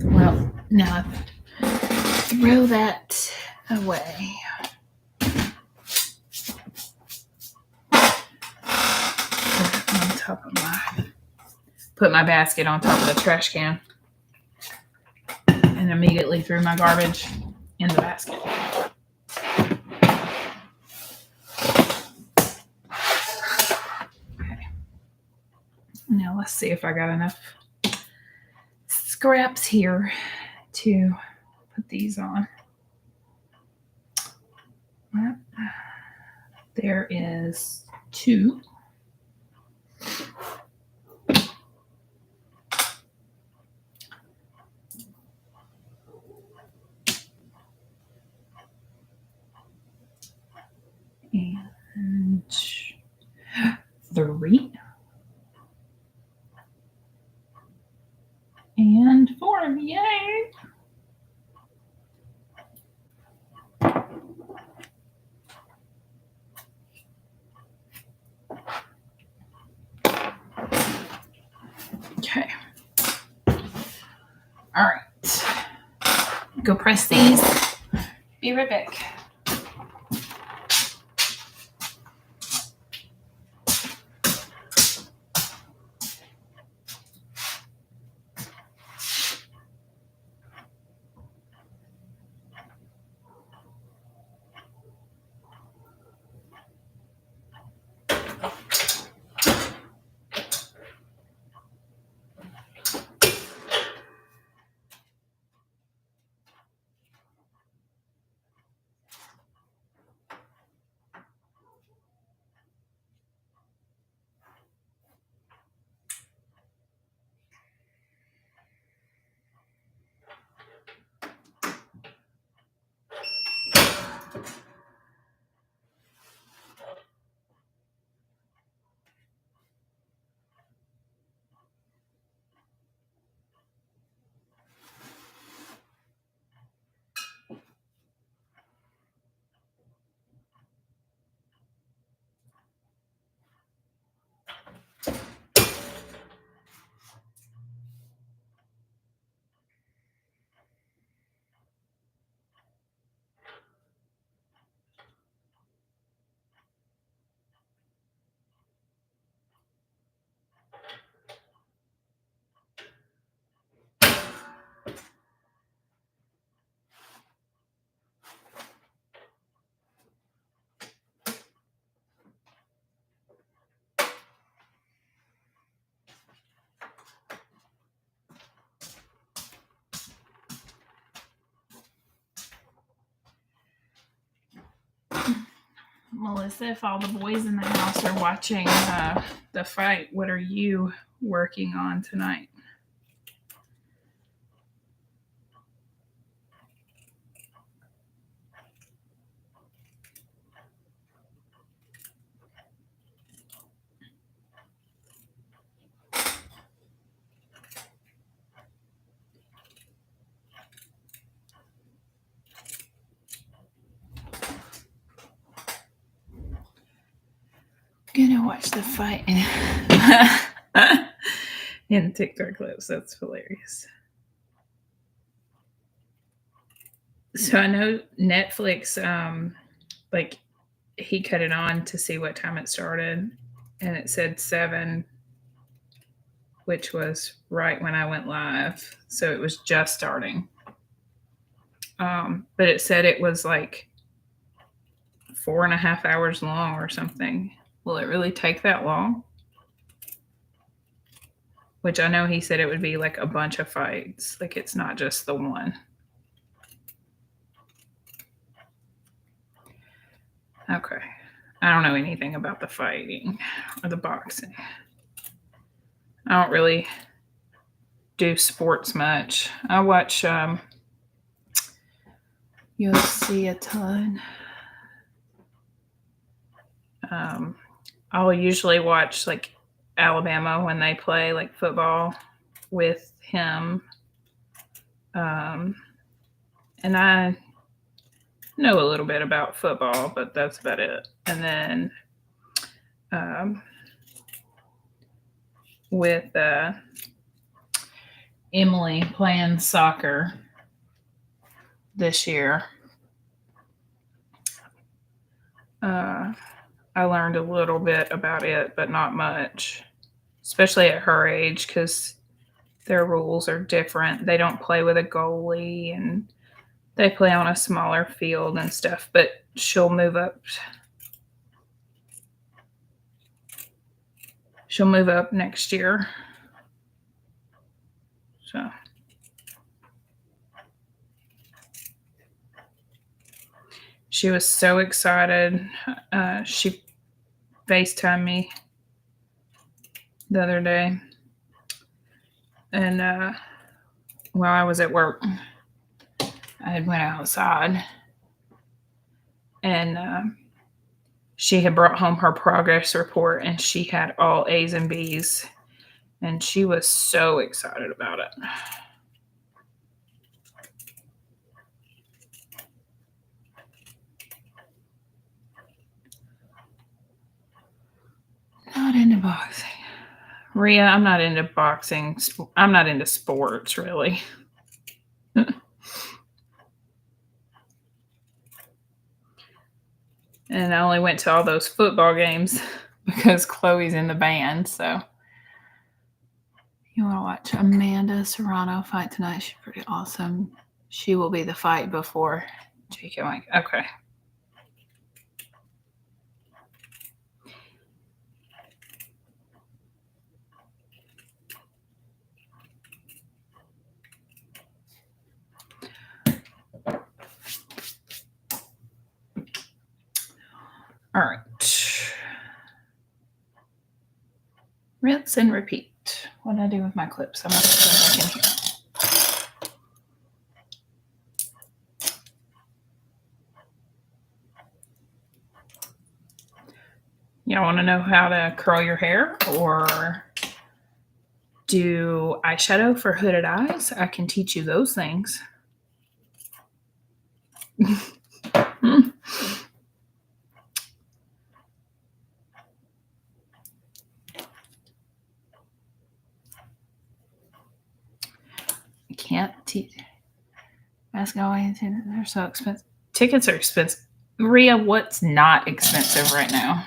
Well, now throw that away. Put my basket on top of the trash can and immediately threw my garbage in the basket. Okay. Now let's see if I got enough scraps here to put these on. There is 2. And 3. And 4. Yay! Okay. All right. Go press these. Be right back. Melissa, if all the boys in the house are watching the fight, what are you working on tonight? Gonna watch the fight in TikTok clips. That's hilarious. So I know Netflix, like he cut it on to see what time it started, and it said 7, which was right when I went live. So it was just starting. But it said it was like 4.5 hours long or something. Will it really take that long? Which I know he said it would be like a bunch of fights. Like it's not just the one. Okay. I don't know anything about the fighting or the boxing. I don't really do sports much. I watch UFC a ton. I'll usually watch like Alabama when they play like football with him. And I know a little bit about football, but that's about it. And then with Emily playing soccer this year, I learned a little bit about it, but not much, especially at her age, because their rules are different. They don't play with a goalie, and they play on a smaller field and stuff, but she'll move up. She'll move up next year. So she was so excited. She FaceTimed me the other day, and while I was at work, I had went outside, and she had brought home her progress report, and she had all A's and B's, and she was so excited about it. Not into boxing. Rhea, I'm not into boxing. I'm not into sports, really. And I only went to all those football games because Chloe's in the band. So you want to watch Amanda Serrano fight tonight? She's pretty awesome. She will be the fight before Jake and Mike. Okay. All right. Rinse and repeat. What did I do with my clips? I'm going to put them back in here. You don't want to know how to curl your hair or do eyeshadow for hooded eyes? I can teach you those things. I can't teach. Basketball, they're so expensive. Tickets are expensive. Maria, what's not expensive right now?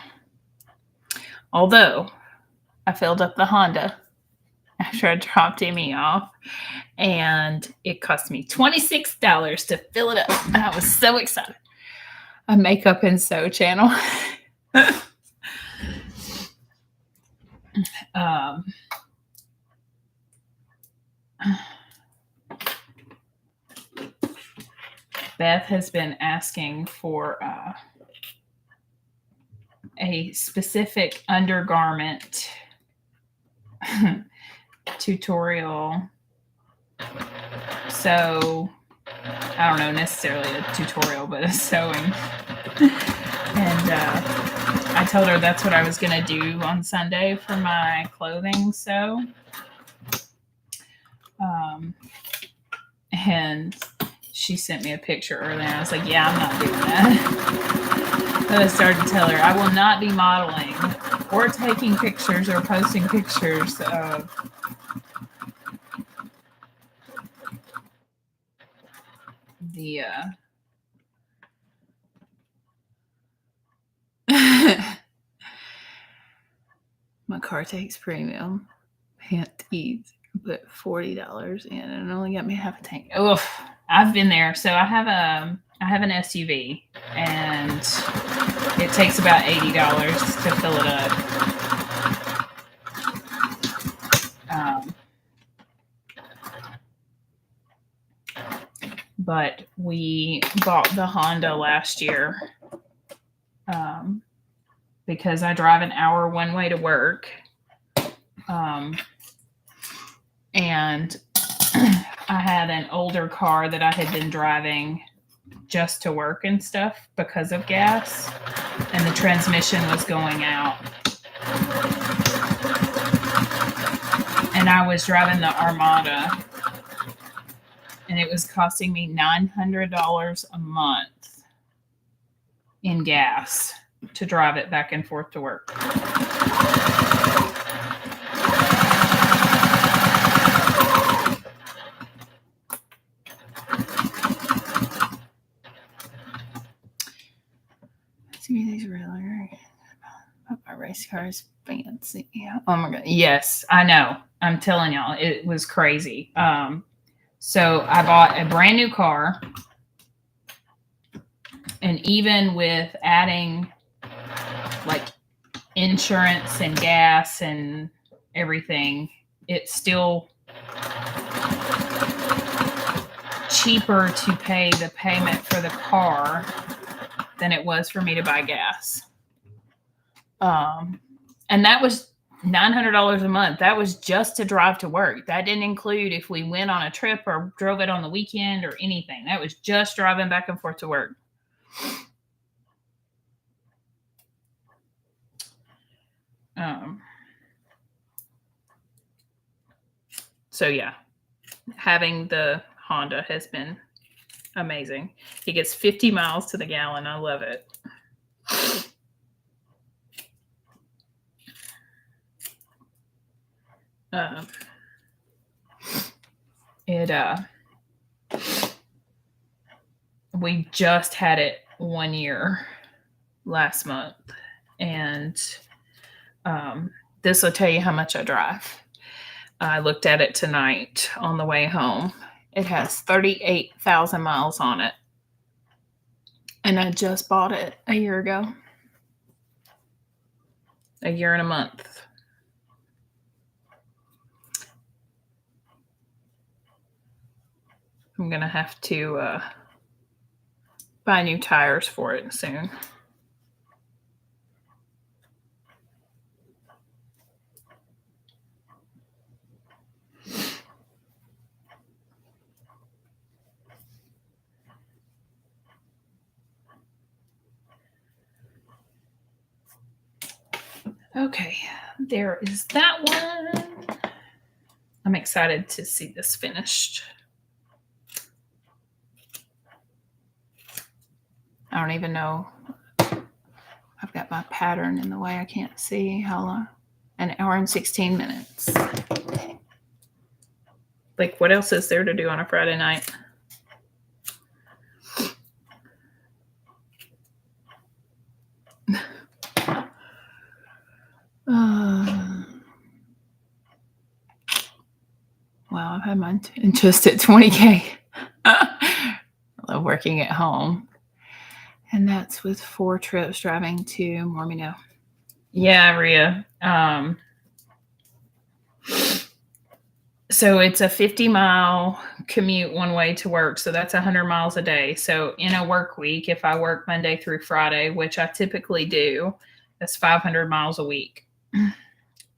Although I filled up the Honda after I dropped Amy off, and it cost me $26 to fill it up. And I was so excited. A makeup and sew channel. Beth has been asking for a specific undergarment tutorial. So I don't know necessarily a tutorial, but a sewing. And I told her that's what I was going to do on Sunday for my clothing sew. And she sent me a picture earlier, and I was like, yeah, I'm not doing that. But I started to tell her I will not be modeling or taking pictures or posting pictures of the my car takes premium. Can't eat. Put $40 in and it only got me half a tank. Oh, I've been there. So I have an SUV and it takes about $80 to fill it up. But we bought the Honda last year because I drive an hour one way to work. And I had an older car that I had been driving just to work and stuff because of gas, and the transmission was going out. And I was driving the Armada, and it was costing me $900 a month in gas to drive it back and forth to work. These really my race car is fancy. Yeah. Oh my god. Yes, I know. I'm telling y'all, it was crazy. So I bought a brand new car, and even with adding like insurance and gas and everything, it's still cheaper to pay the payment for the car than it was for me to buy gas. And that was $900 a month. That was just to drive to work. That didn't include if we went on a trip or drove it on the weekend or anything. That was just driving back and forth to work. So yeah, having the Honda has been amazing. It gets 50 miles to the gallon. I love it. We just had it 1 year last month, and this will tell you how much I drive. I looked at it tonight on the way home. It has 38,000 miles on it, and I just bought it a year ago. A year and a month. I'm going to have to buy new tires for it soon. Okay, there is that one. I'm excited to see this finished. I don't even know. I've got my pattern in the way. I can't see how long. An hour and 16 minutes. Like, what else is there to do on a Friday night? Wow, I've had mine just at 20K. I love working at home. And that's with 4 trips driving to Mormino. Yeah, Rhea. So it's a 50-mile commute one way to work. So that's 100 miles a day. So in a work week, if I work Monday through Friday, which I typically do, That's 500 miles a week.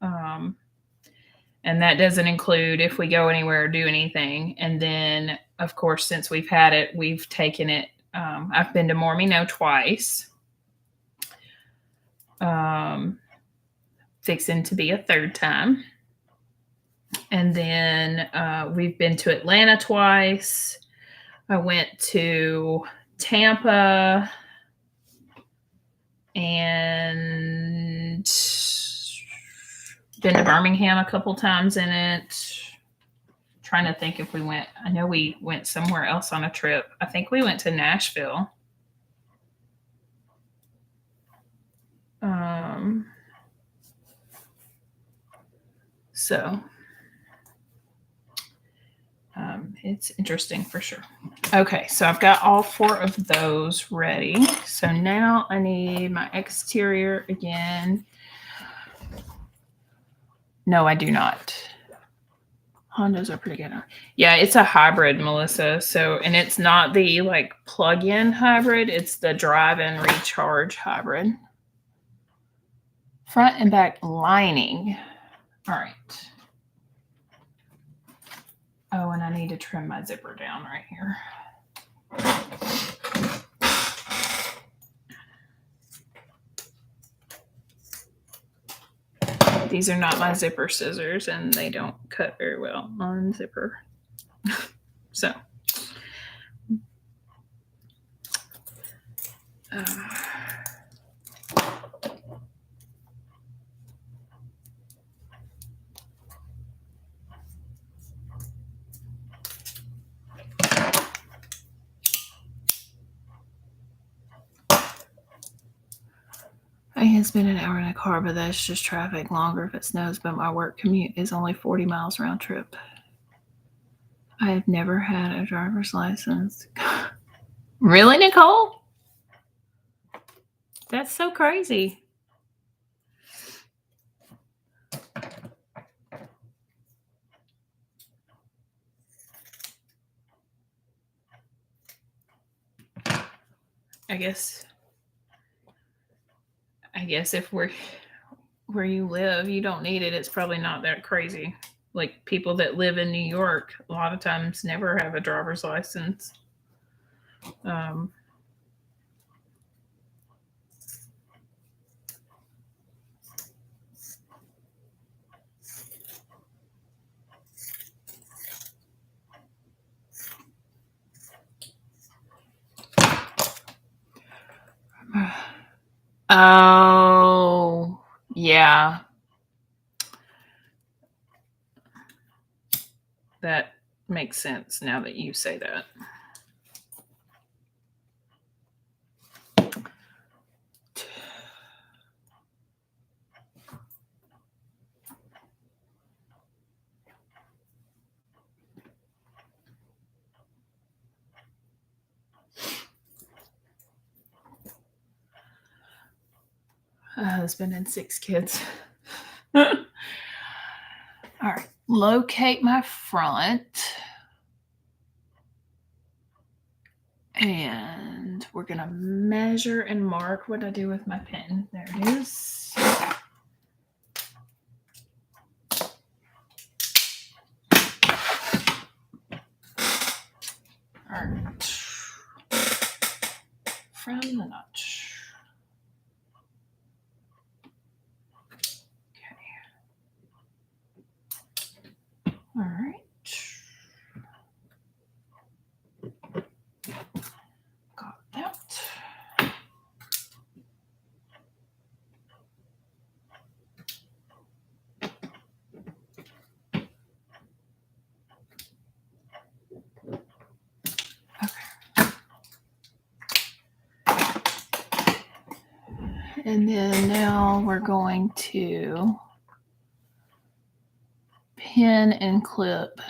And that doesn't include if we go anywhere or do anything. And then, of course, since we've had it, we've taken it. I've been to Mormino twice. Fixing to be a third time. And then we've been to Atlanta twice. I went to Tampa and been to Birmingham a couple times in it. Trying to think if we went. I know we went somewhere else on a trip. I think we went to Nashville. So it's interesting for sure. Okay, so I've got all 4 of those ready. So now I need my exterior again. No, I do not. Hondas are pretty good. Yeah, it's a hybrid, Melissa. So, and it's not the like plug-in hybrid. It's the drive and recharge hybrid. Front and back lining. All right. Oh, and I need to trim my zipper down right here. These are not my zipper scissors, and they don't cut very well on zipper. So. I can spend an hour in a car, but that's just traffic longer if it snows. But my work commute is only 40 miles round trip. I have never had a driver's license. Really, Nicole? That's so crazy. I guess if we're where you live, you don't need it. It's probably not that crazy. Like people that live in New York, a lot of times never have a driver's license. Oh, yeah. That makes sense now that you say that. A husband and 6 kids. All right. Locate my front. And we're going to measure and mark. What did I do with my pen? There it is. All right. From the notch. All right. Got that. Okay. And then now we're going to pin and clip.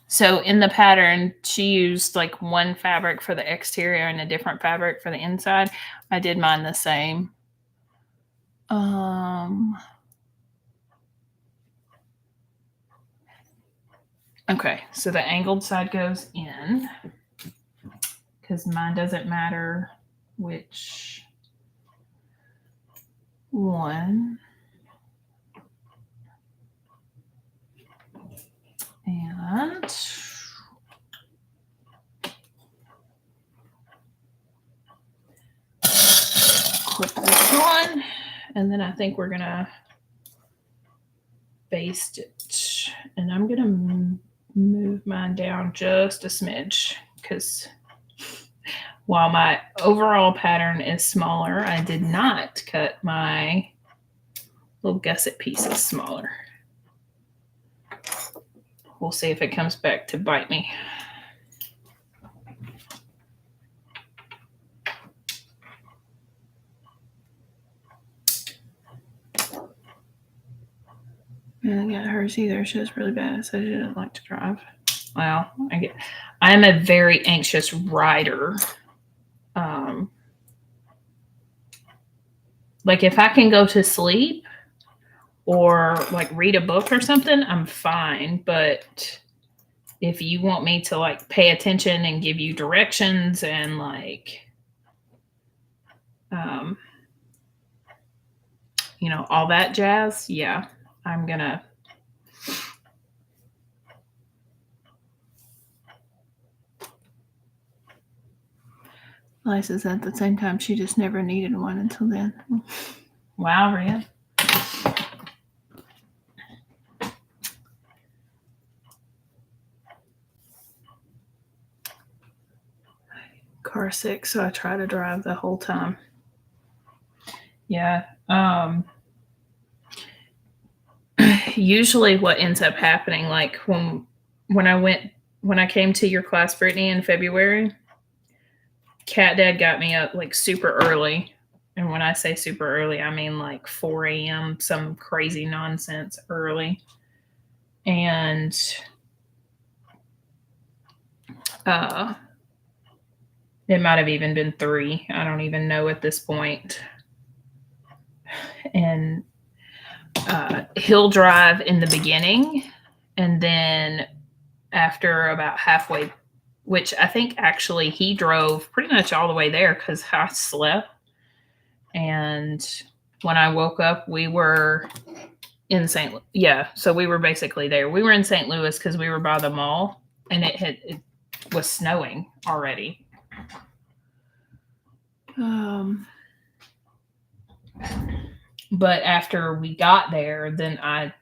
So in the pattern, she used like one fabric for the exterior and a different fabric for the inside. I did mine the same. Okay, so the angled side goes in because mine doesn't matter which 1 and clip this on, and then I think we're gonna baste it, and I'm gonna move mine down just a smidge because while my overall pattern is smaller, I did not cut my little gusset pieces smaller. We'll see if it comes back to bite me. I didn't get hers either. She was really bad, so she didn't like to drive. Well, I'm a very anxious rider. Like if I can go to sleep or like read a book or something, I'm fine. But if you want me to like pay attention and give you directions and like, you know, all that jazz, yeah, I'm gonna. Lisa said at the same time she just never needed one until then. Wow, Rhea. Car sick, so I try to drive the whole time. Yeah. Usually what ends up happening, like when I came to your class, Brittany, in February, Cat Dad got me up like super early. And when I say super early, I mean like 4 a.m., some crazy nonsense early. And it might have even been 3. I don't even know at this point. And he'll drive in the beginning, and then after about halfway, which I think actually he drove pretty much all the way there because I slept. And when I woke up, we were in so we were basically there. We were in St. Louis because we were by the mall, and it was snowing already. But after we got there, then I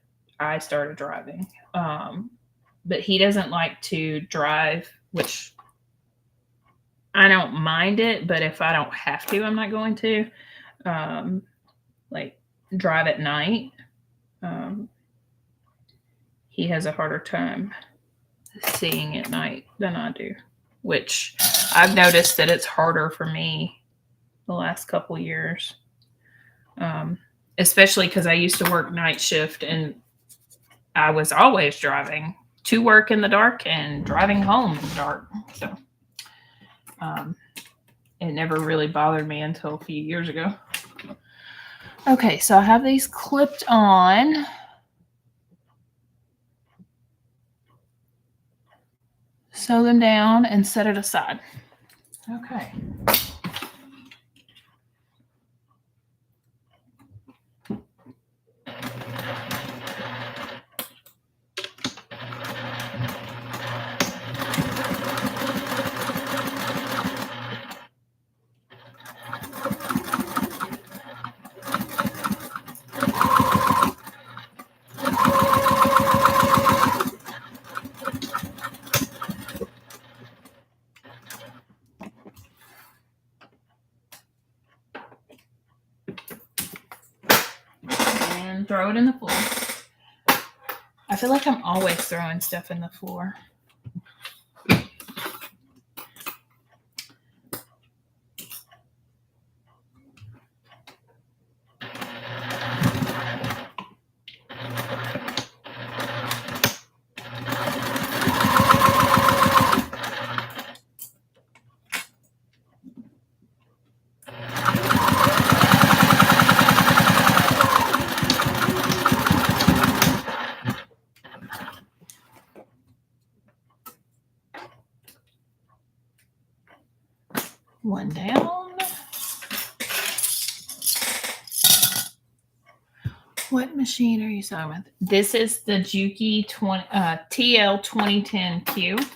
started driving. But he doesn't like to drive, which I don't mind it, but if I don't have to, I'm not going to. Like drive at night. He has a harder time seeing at night than I do, which I've noticed that it's harder for me the last couple years. Especially because I used to work night shift and I was always driving to work in the dark and driving home in the dark. So it never really bothered me until a few years ago. Okay, so I have these clipped on. Sew them down and set it aside. Okay. Throw it in the floor. I feel like I'm always throwing stuff in the floor. One down. What machine are you sewing with? This is the Juki TL 2010Q.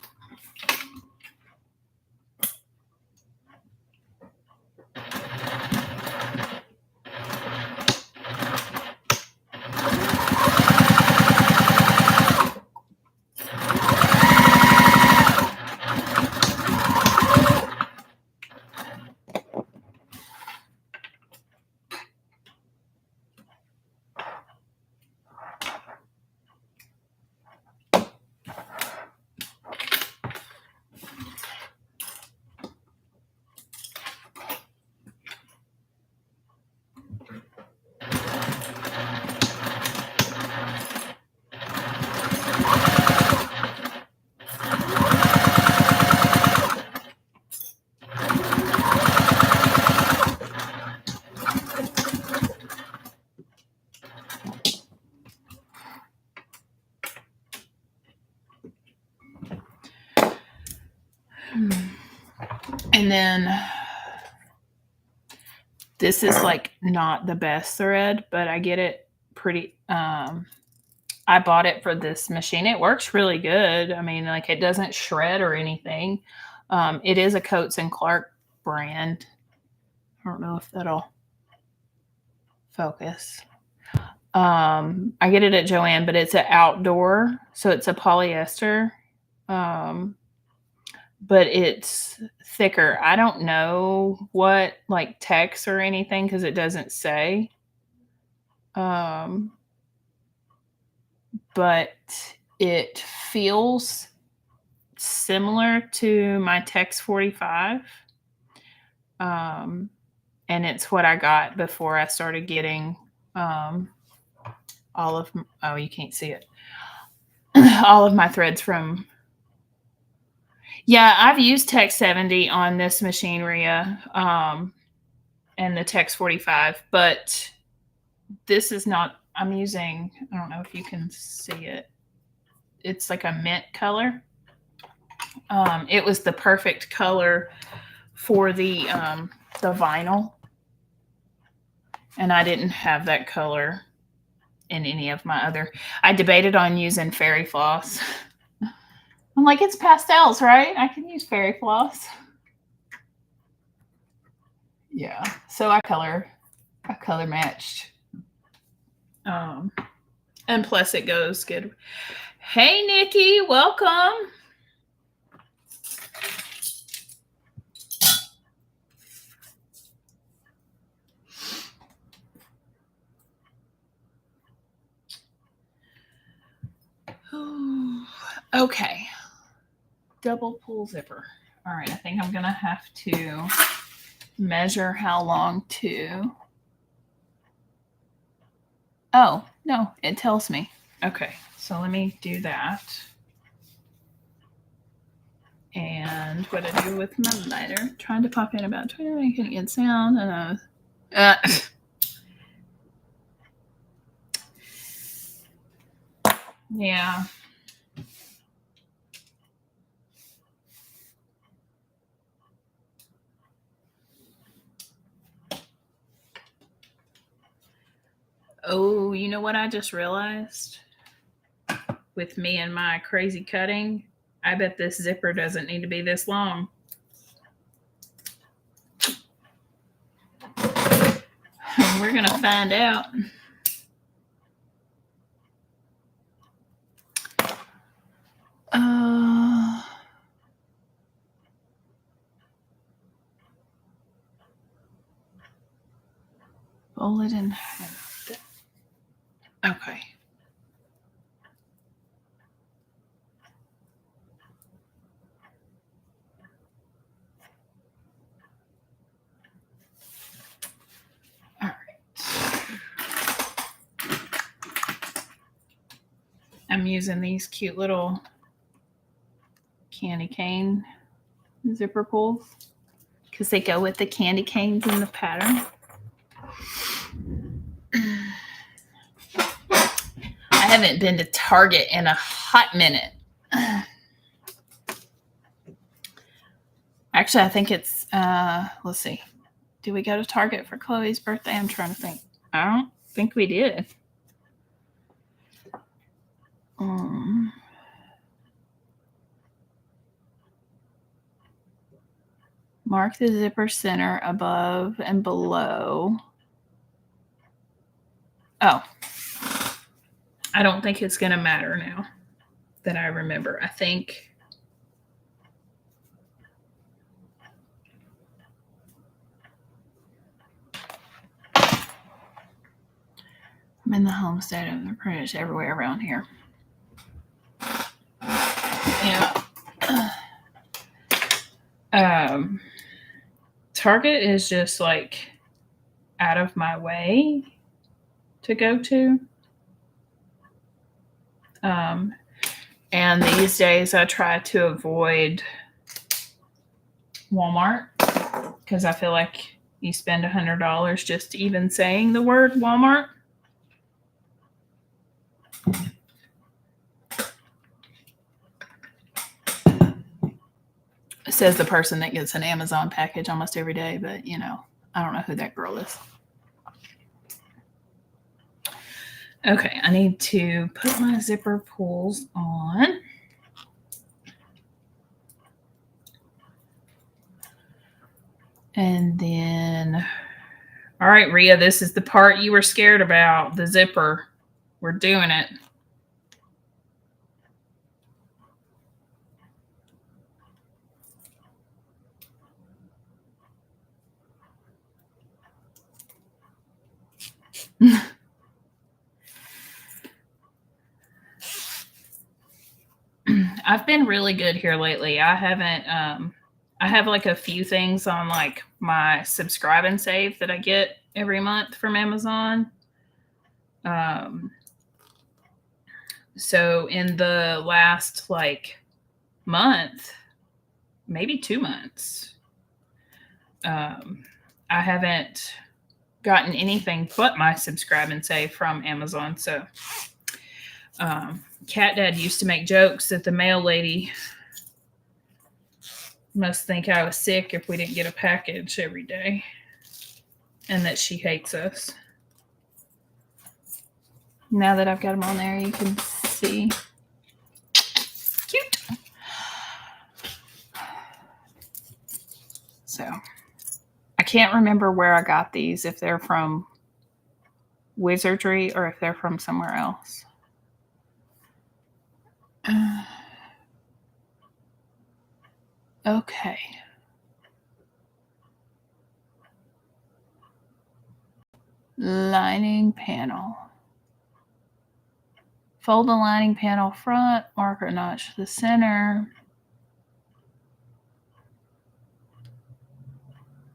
And then this is like not the best thread, but I get it pretty. I bought it for this machine. It works really good. I mean, like it doesn't shred or anything. It is a Coates and Clark brand. I don't know if that'll focus. I get it at Joann, but it's an outdoor, so it's a polyester. But it's thicker. I don't know what like text or anything because it doesn't say. But it feels similar to my Tex 45. And it's what I got before I started getting all of, oh, you can't see it. All of my threads from, yeah, I've used Tex 70 on this machine, Rhea, and the Tex 45, but this is not, I'm using, I don't know if you can see it. It's like a mint color. It was the perfect color for the vinyl. And I didn't have that color in any of my other. I debated on using fairy floss. I'm like, it's pastels, right? I can use fairy floss. Yeah. So I color matched. And plus it goes good. Hey, Nikki, welcome. Okay. Double pull zipper. All right. I think I'm going to have to measure how long to. Oh, no, it tells me. Okay. So let me do that. And what I do with my lighter, trying to pop in about 20, I couldn't get sound. Yeah. Oh, you know what I just realized? With me and my crazy cutting, I bet this zipper doesn't need to be this long. We're going to find out. Fold it in half. Okay. All right. I'm using these cute little candy cane zipper pulls because they go with the candy canes in the pattern. I haven't been to Target in a hot minute. Actually, I think it's, let's see. Did we go to Target for Chloe's birthday? I'm trying to think. I don't think we did. Mark the zipper center above and below. Oh, I don't think it's going to matter now that I remember. I think I'm in the home state of pretty much everywhere around here. Yeah. Target is just like out of my way to go to. And these days I try to avoid Walmart because I feel like you spend $100 just even saying the word Walmart. Says the person that gets an Amazon package almost every day, but you know, I don't know who that girl is. Okay, I need to put my zipper pulls on. And then, all right, Rhea, this is the part you were scared about, the zipper. We're doing it. I've been really good here lately. I haven't I have like a few things on like my subscribe and save that I get every month from Amazon. So in the last like month, maybe 2 months, I haven't gotten anything but my subscribe and save from Amazon. So Cat Dad used to make jokes that the mail lady must think I was sick if we didn't get a package every day, and that she hates us. Now that I've got them on there, you can see. Cute. So I can't remember where I got these, if they're from Wizardry or if they're from somewhere else. Okay. Lining panel. Fold the lining panel front, marker notch to the center.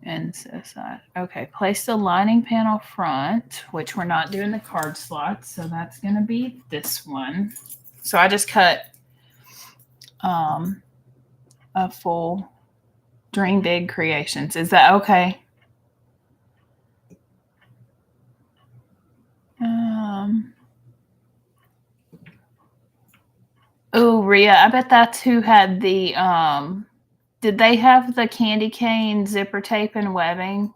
And this side. Okay, place the lining panel front, which we're not doing the card slots, so that's going to be this one. So I just cut a full Dream Big Creations. Is that okay? Oh, Rhea, I bet that's who had the did they have the candy cane zipper tape and webbing?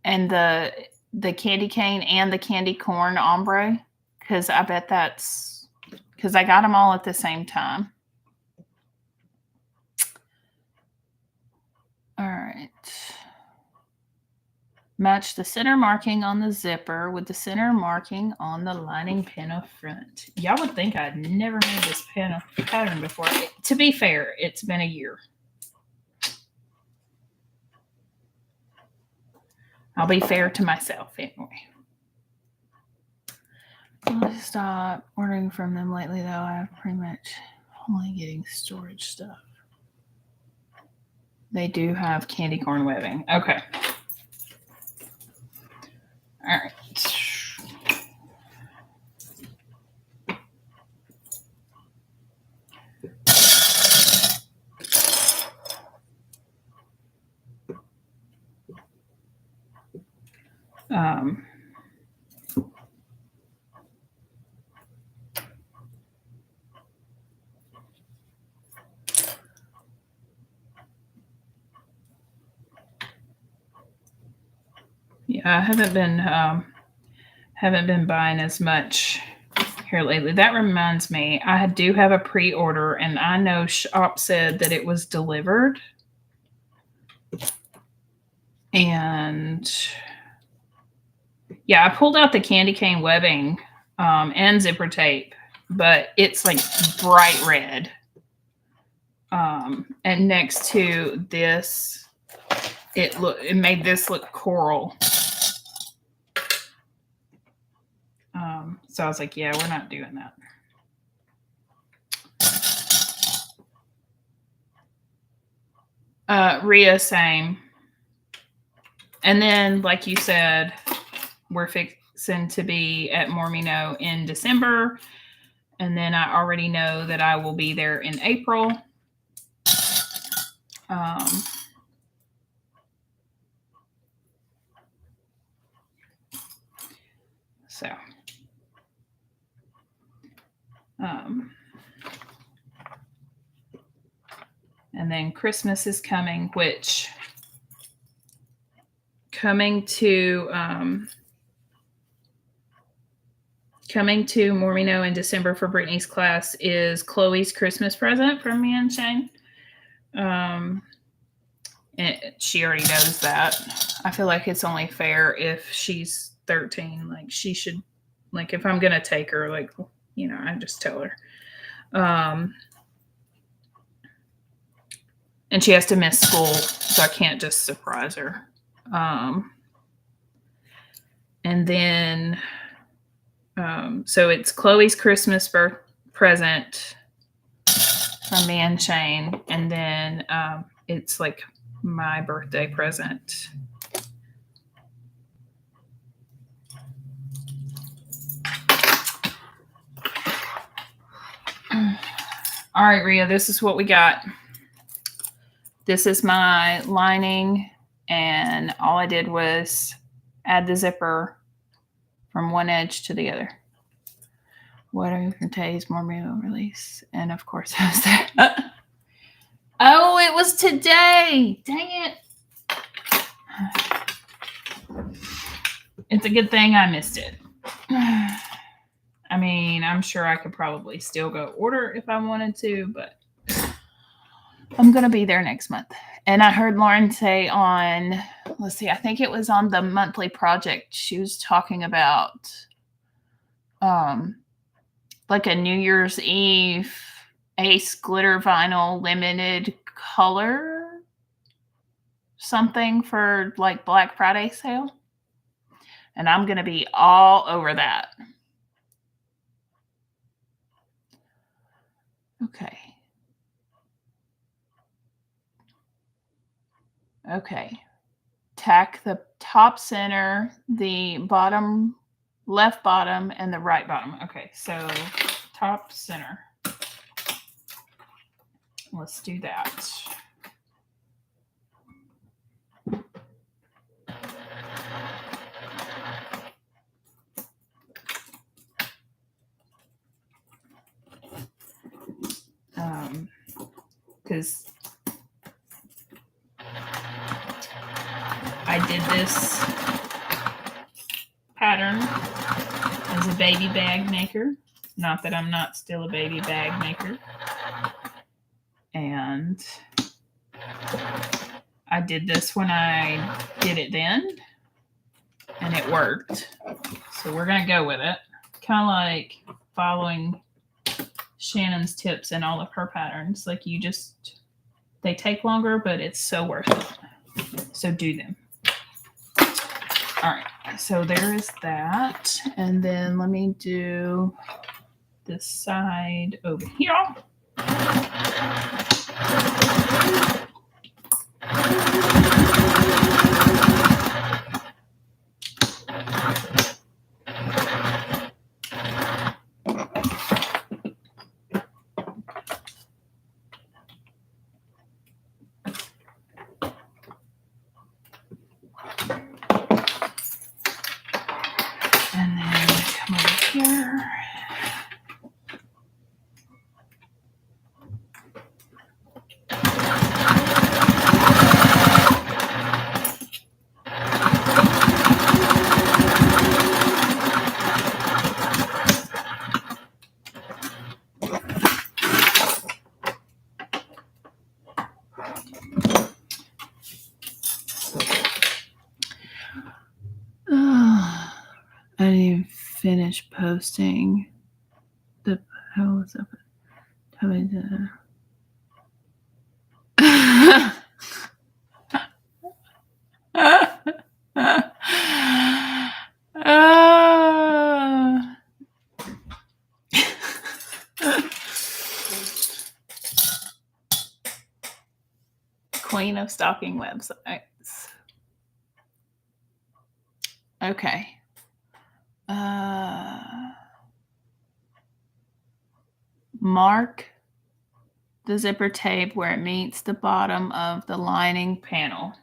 And the candy cane and the candy corn ombre? Because I bet that's because I got them all at the same time. All right. Match the center marking on the zipper with the center marking on the lining panel front. Y'all would think I'd never made this pattern before. To be fair, it's been a year. I'll be fair to myself anyway. I'll stop ordering from them lately, though. I'm pretty much only getting storage stuff. They do have candy corn webbing. Okay. All right. Yeah, I haven't been buying as much here lately. That reminds me, I do have a pre-order, and I know shop said that it was delivered. And yeah, I pulled out the candy cane webbing and zipper tape, but it's like bright red. And next to this, it made this look coral. So I was like, yeah, we're not doing that. Rhea, same. And then, like you said, we're fixing to be at Mormino in December. And then I already know that I will be there in April. So. And then Christmas is coming, which coming to Mormino in December for Brittany's class is Chloe's Christmas present from me and Shane. And she already knows that. I feel like it's only fair if she's 13. Like she should, like if I'm gonna take her, like, you know, I just tell her. And she has to miss school, so I can't just surprise her. And then, so it's Chloe's Christmas present from me and Shane. And then it's like my birthday present. All right, Rhea, this is what we got. This is my lining, and all I did was add the zipper from one edge to the other. What are for today's Mormino release? And of course, how's that? Oh, it was today. Dang it. It's a good thing I missed it. I mean, I'm sure I could probably still go order if I wanted to, but I'm going to be there next month. And I heard Lauren say on, let's see, I think it was on the monthly project. She was talking about like a New Year's Eve Ace glitter vinyl limited color something for like Black Friday sale. And I'm going to be all over that. Okay. Okay. Tack the top center, the bottom, left bottom, and the right bottom. Okay, so top center. Let's do that. Because I did this pattern as a baby bag maker. Not that I'm not still a baby bag maker. And I did this when I did it then, and it worked. So we're going to go with it. Kind of like following Shannon's tips and all of her patterns. Like they take longer, but it's so worth it. So do them. All right, so there is that. And then let me do this side over here. finish posting the post of it. Queen of stalking websites. Okay. Mark the zipper tape where it meets the bottom of the lining panel.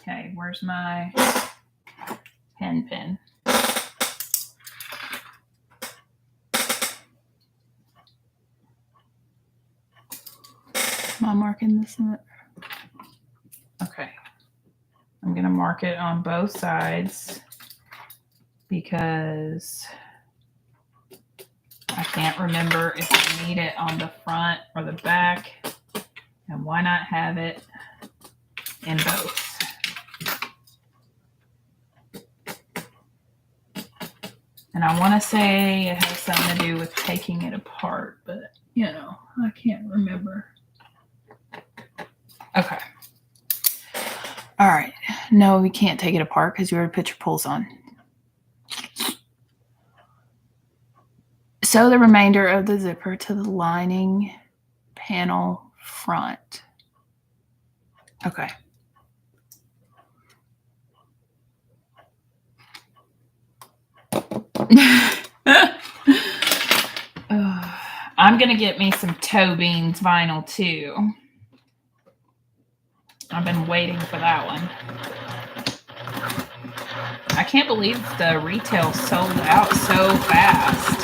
Okay, where's my pen? Am I marking this? Okay. I'm going to mark it on both sides because I can't remember if I need it on the front or the back. And why not have it in both? And I want to say it has something to do with taking it apart, but you know, I can't remember. Okay. All right. No, we can't take it apart because you already put your pulls on. Sew the remainder of the zipper to the lining panel front. Okay. I'm going to get me some Toe Beans vinyl too. I've been waiting for that one. I can't believe the retail sold out so fast.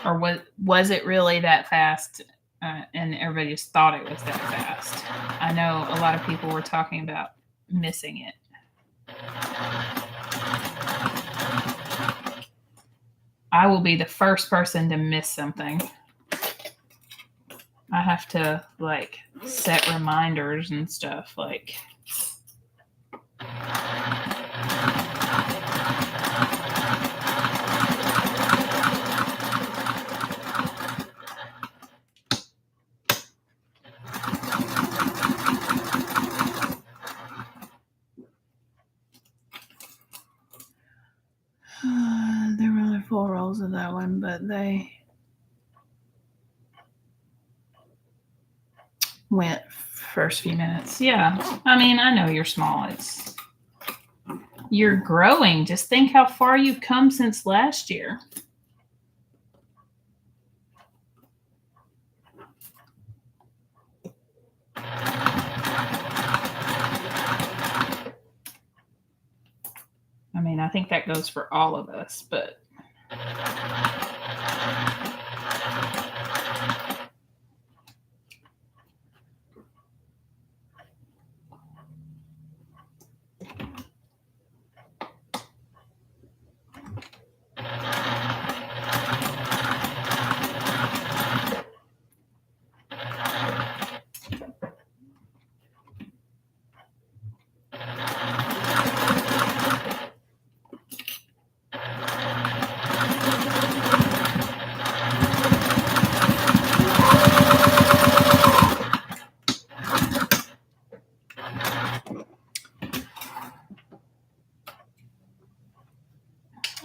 Or was it really that fast and everybody just thought it was that fast? I know a lot of people were talking about missing it. I will be the first person to miss something. I have to like set reminders and stuff like. There were only 4 rolls of that one, but they went first few minutes. Yeah, I mean, I know you're small. You're growing. Just think how far you've come since last year. I mean, I think that goes for all of us, but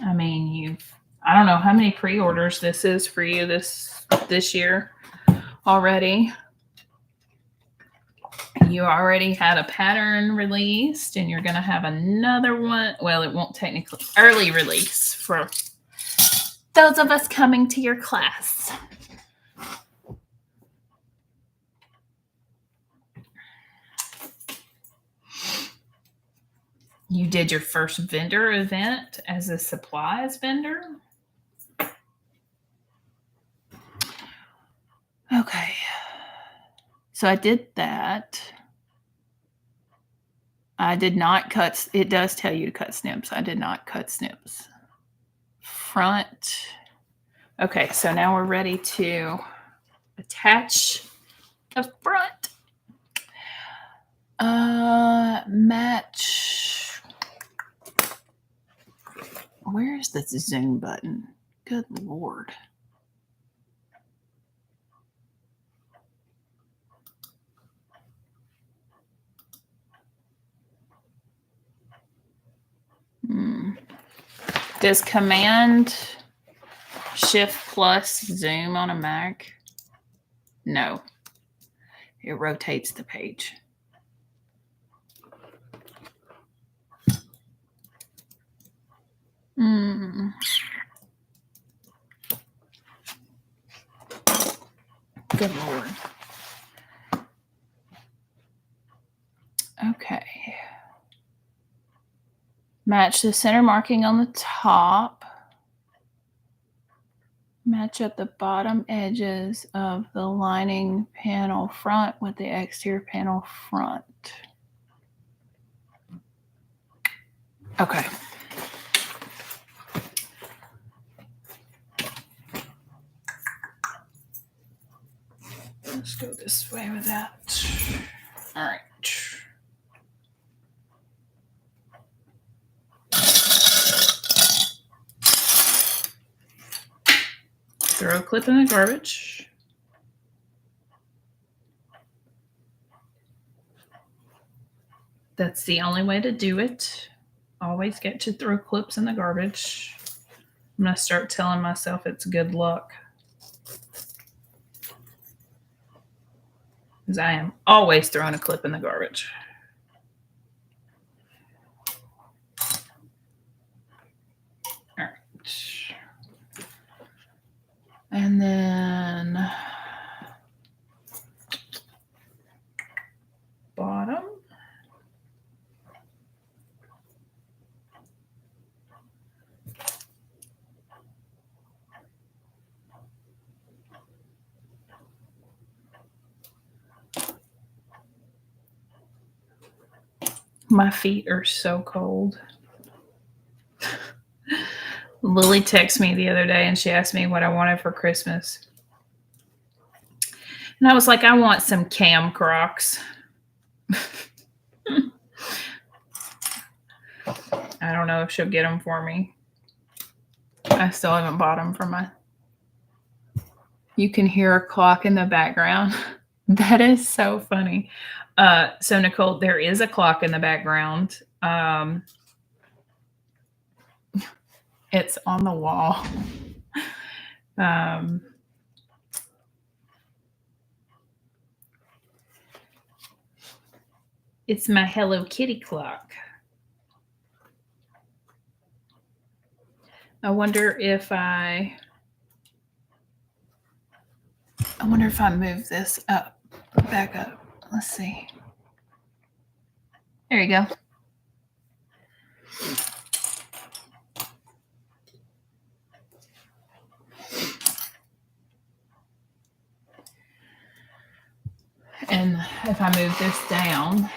I mean, I don't know how many pre-orders this is for you this year already. You already had a pattern released and you're going to have another one. Well, it won't technically early release for those of us coming to your class. You did your first vendor event as a supplies vendor. Okay. So I did that. I did not cut. It does tell you to cut snips. I did not cut snips. Front. Okay, so now we're ready to attach the front. Match. Where's the zoom button? Good Lord. Does Command Shift plus zoom on a Mac? No. It rotates the page. Good Lord. Okay. Match the center marking on the top. Match up the bottom edges of the lining panel front with the exterior panel front. Okay. Let's go this way with that. All right. Throw a clip in the garbage. That's the only way to do it. Always get to throw clips in the garbage. I'm going to start telling myself it's good luck. Because I am always throwing a clip in the garbage. All right. And then bottom. My feet are so cold. Lily texted me the other day and she asked me what I wanted for Christmas. And I was like, I want some cam Crocs. I don't know if she'll get them for me. I still haven't bought them for my... You can hear a clock in the background. That is so funny. So Nicole, there is a clock in the background. It's on the wall. It's my Hello Kitty clock. I wonder if I move this up, back up. Let's see. There you go. And if I move this down,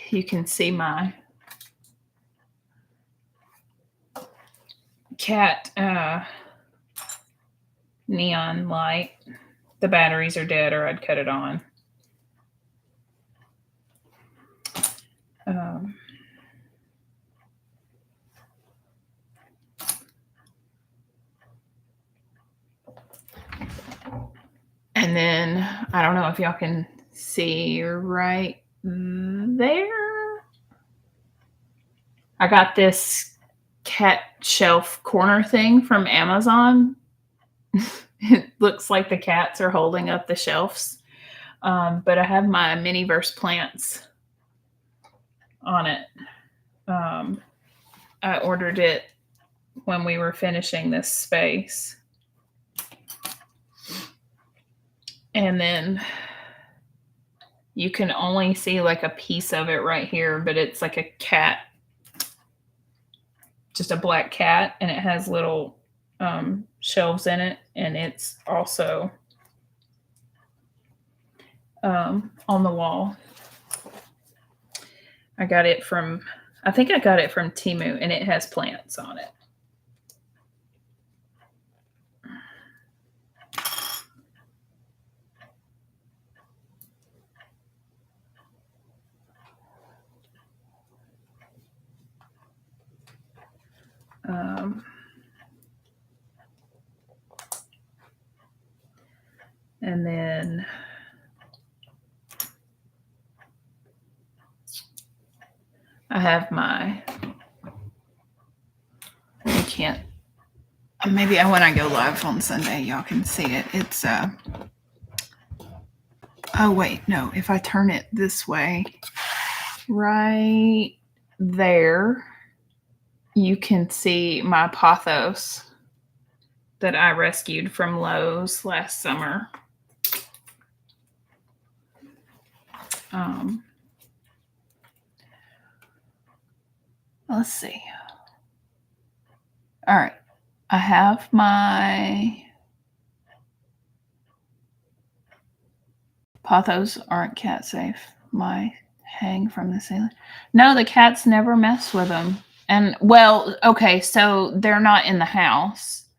you can see my cat neon light. The batteries are dead or I'd cut it on. And then I don't know if y'all can see right there. I got this cat shelf corner thing from Amazon. It looks like the cats are holding up the shelves. But I have my Miniverse plants on it. I ordered it when we were finishing this space. And then you can only see like a piece of it right here, but it's like a cat, just a black cat, and it has little shelves in it, and it's also on the wall. I got it from, I think I got it from Temu, and it has plants on it. And then I have my, you can't, maybe when I go live on Sunday, y'all can see it. It's, oh wait, no, if I turn it this way, right there, you can see my pothos that I rescued from Lowe's last summer. Let's see. All right. I have my pothos aren't cat safe. My hang from the ceiling. No, the cats never mess with them. And well, okay, so they're not in the house.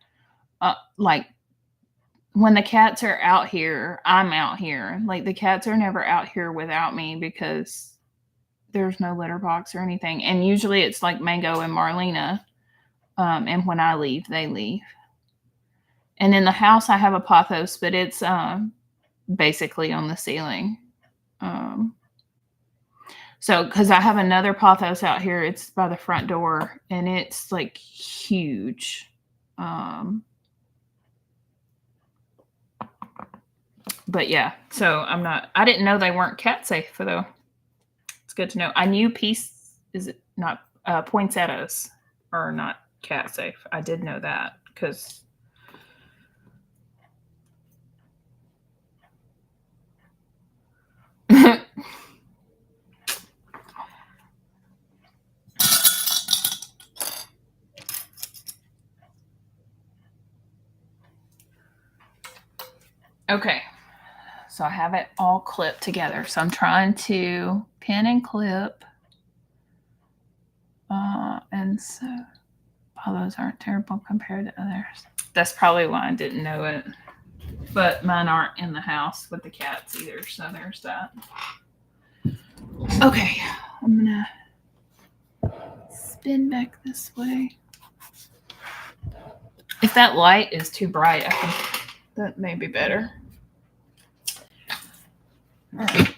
Like when the cats are out here, I'm out here. Like the cats are never out here without me because there's no litter box or anything. And usually it's like Mango and Marlena. And when I leave, they leave. And in the house, I have a pothos, but it's basically on the ceiling. So, because I have another pothos out here, it's by the front door, and it's like huge. But yeah, so I didn't know they weren't cat safe though. It's good to know. I knew poinsettias are not cat safe. I did know that because okay. So I have it all clipped together. So I'm trying to pin and clip. And so all those aren't terrible compared to others. That's probably why I didn't know it. But mine aren't in the house with the cats either. So there's that. Okay. I'm going to spin back this way. If that light is too bright, I think that may be better. All right.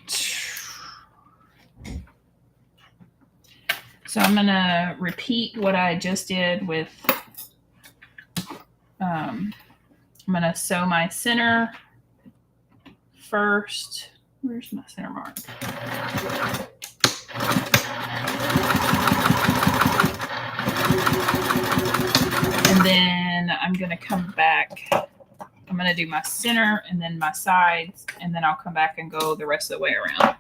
So I'm going to repeat what I just did with, I'm going to sew my center first. Where's my center mark? And then I'm going to come back. I'm going to do my center and then my sides, and then I'll come back and go the rest of the way around.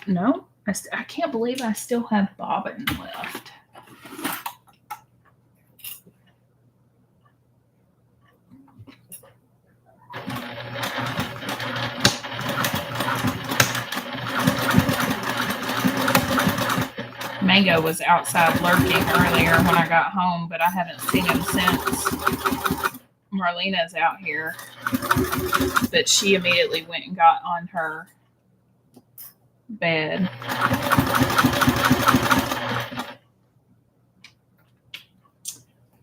No, I can't believe I still have bobbin left. Mango was outside lurking earlier when I got home, but I haven't seen him since. Marlena's out here, but she immediately went and got on her bed.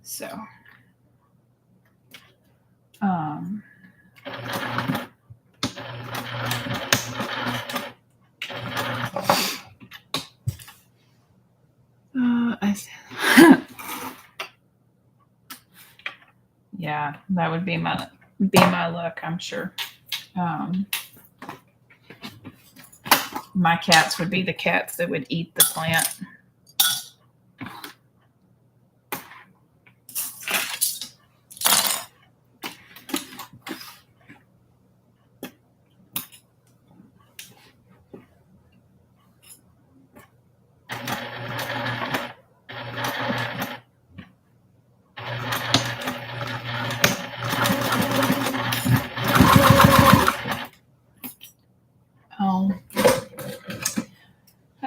So, yeah, that would be my luck, I'm sure. My cats would be the cats that would eat the plant.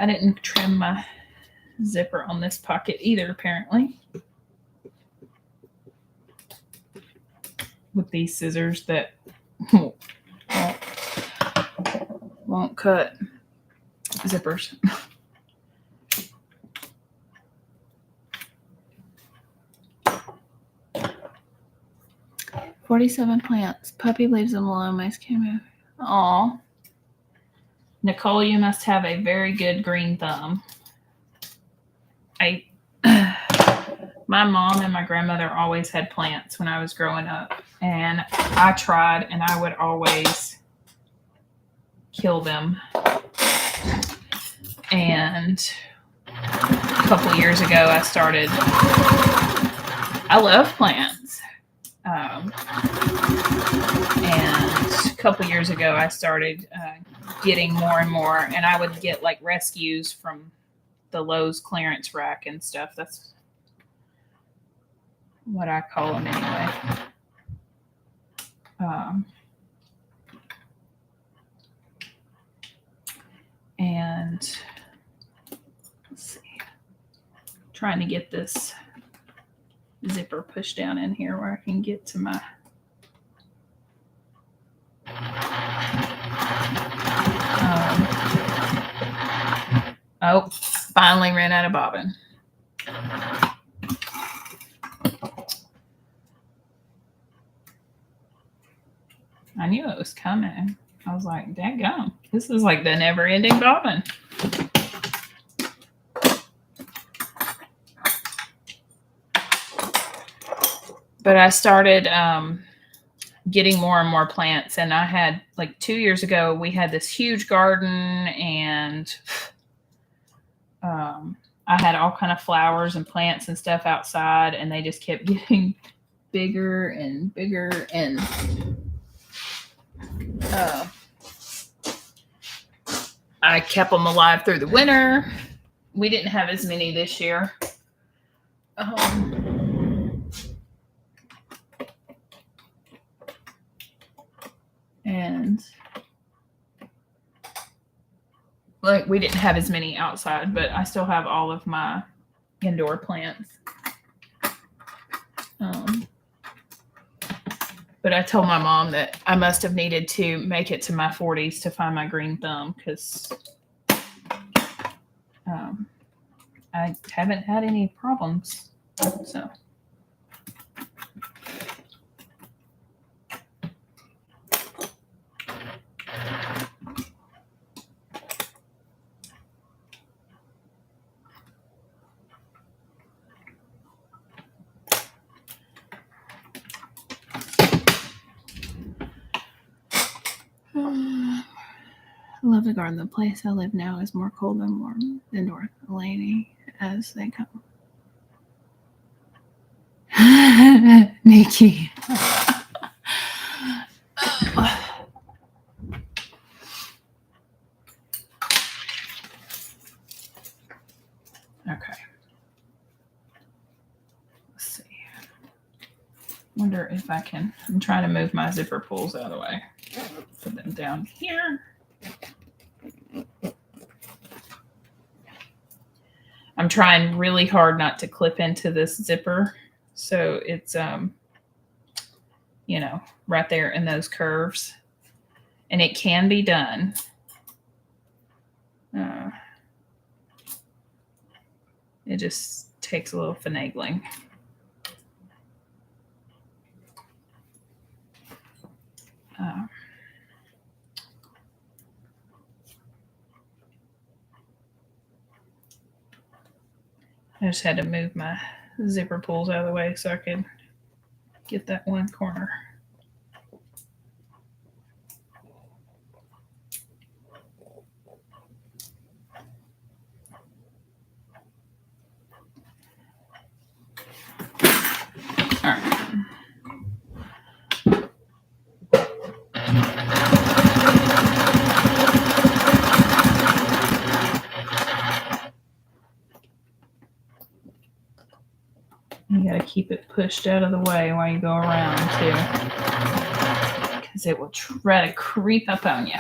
I didn't trim my zipper on this pocket either, apparently. With these scissors that won't cut zippers. 47 plants. Puppy leaves them alone. Mice can't move. Aw. Nicole, you must have a very good green thumb. My mom and my grandmother always had plants when I was growing up. And I tried, and I would always kill them. And a couple years ago, I love plants. And a couple years ago, I started getting more and more, and I would get like rescues from the Lowe's clearance rack and stuff. That's what I call them anyway. And let's see, trying to get this zipper pushed down in here where I can get to my oh, finally ran out of bobbin. I knew it was coming. I was like, daggone, this is like the never-ending bobbin. But I started getting more and more plants. And I had, like 2 years ago, we had this huge garden, and I had all kind of flowers and plants and stuff outside, and they just kept getting bigger and bigger. And I kept them alive through the winter. We didn't have as many this year. And like we didn't have as many outside, but I still have all of my indoor plants. But I told my mom that I must have needed to make it to my 40s to find my green thumb, because I haven't had any problems. So. I love the garden. The place I live now is more cold than warm. The North Lady as they come. Nikki. Okay. Let's see. Wonder if I can. I'm trying to move my zipper pulls out of the way. Put them down here. I'm trying really hard not to clip into this zipper, so it's right there in those curves, and it can be done. It just takes a little finagling. I just had to move my zipper pulls out of the way so I could get that one corner. All right. You got to keep it pushed out of the way while you go around too, because it will try to creep up on you.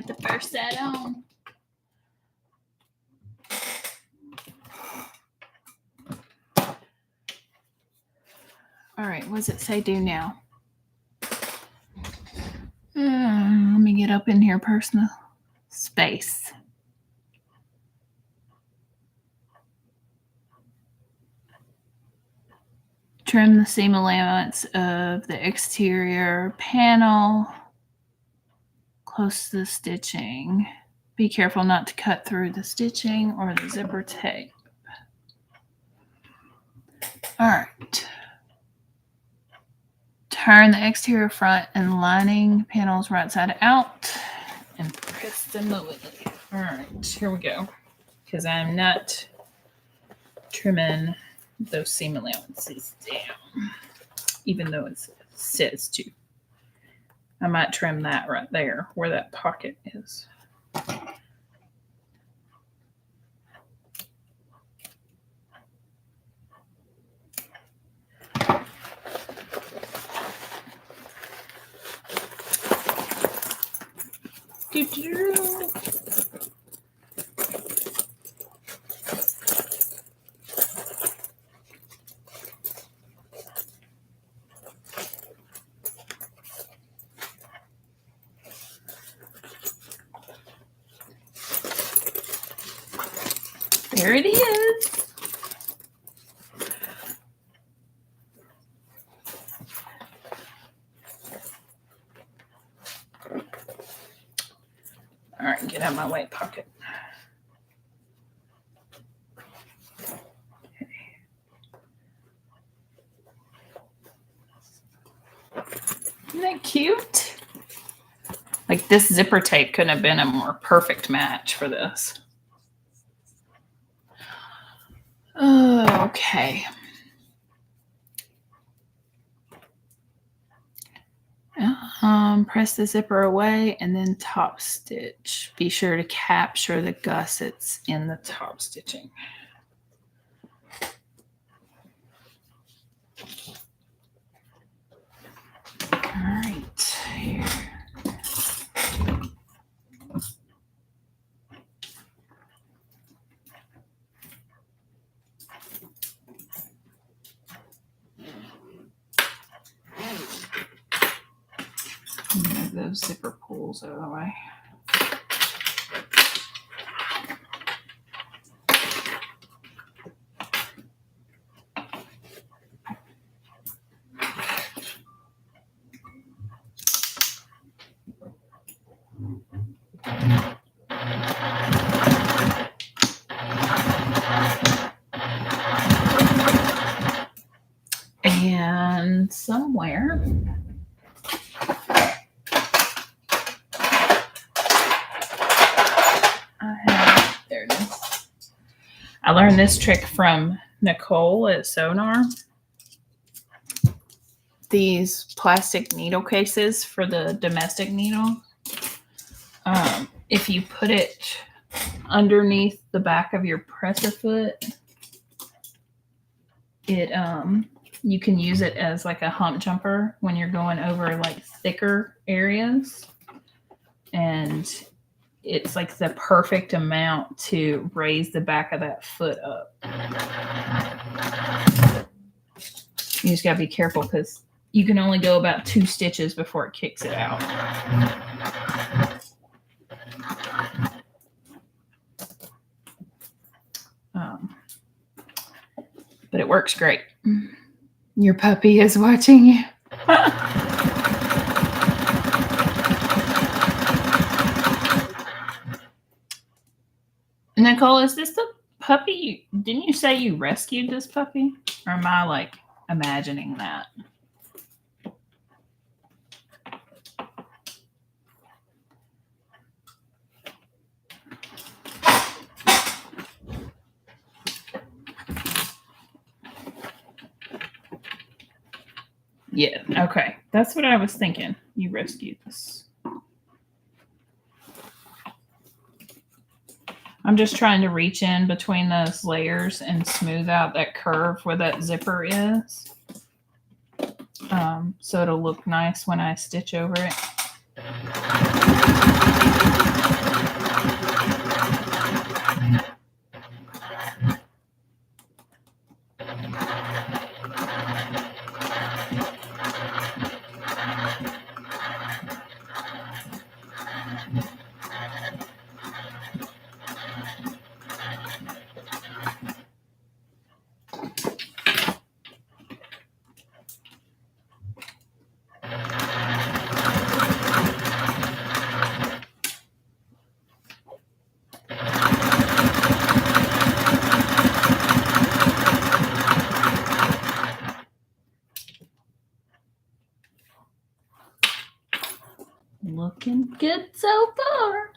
Put the first set on. All right, what does it say do now? Let me get up in here, personal space. Trim the seam allowance of the exterior panel close to the stitching. Be careful not to cut through the stitching or the zipper tape. All right. Turn the exterior front and lining panels right side out and press them away. All right, here we go. Because I'm not trimming those seam allowances down, even though it says to. I might trim that right there where that pocket is. Doo-doo. There it is. All right, get out of my way, pocket. Okay. Isn't that cute? Like this zipper tape couldn't have been a more perfect match for this. Okay. Press the zipper away and then top stitch. Be sure to capture the gussets in the top stitching. All right. Here. Move those zipper pulls out of the way. And somewhere there it is. I learned this trick from Nicole at Sonar. These plastic needle cases for the domestic needle. If you put it underneath the back of your presser foot, it you can use it as like a hump jumper when you're going over like thicker areas, and it's like the perfect amount to raise the back of that foot up. You just gotta be careful because you can only go about 2 stitches before it kicks it out. But it works great. Your puppy is watching you. Nicole, is this the puppy? Didn't you say you rescued this puppy? Or am I like imagining that? Yeah, okay. That's what I was thinking. You rescued this. I'm just trying to reach in between those layers and smooth out that curve where that zipper is. So it'll look nice when I stitch over it. Looking good so far.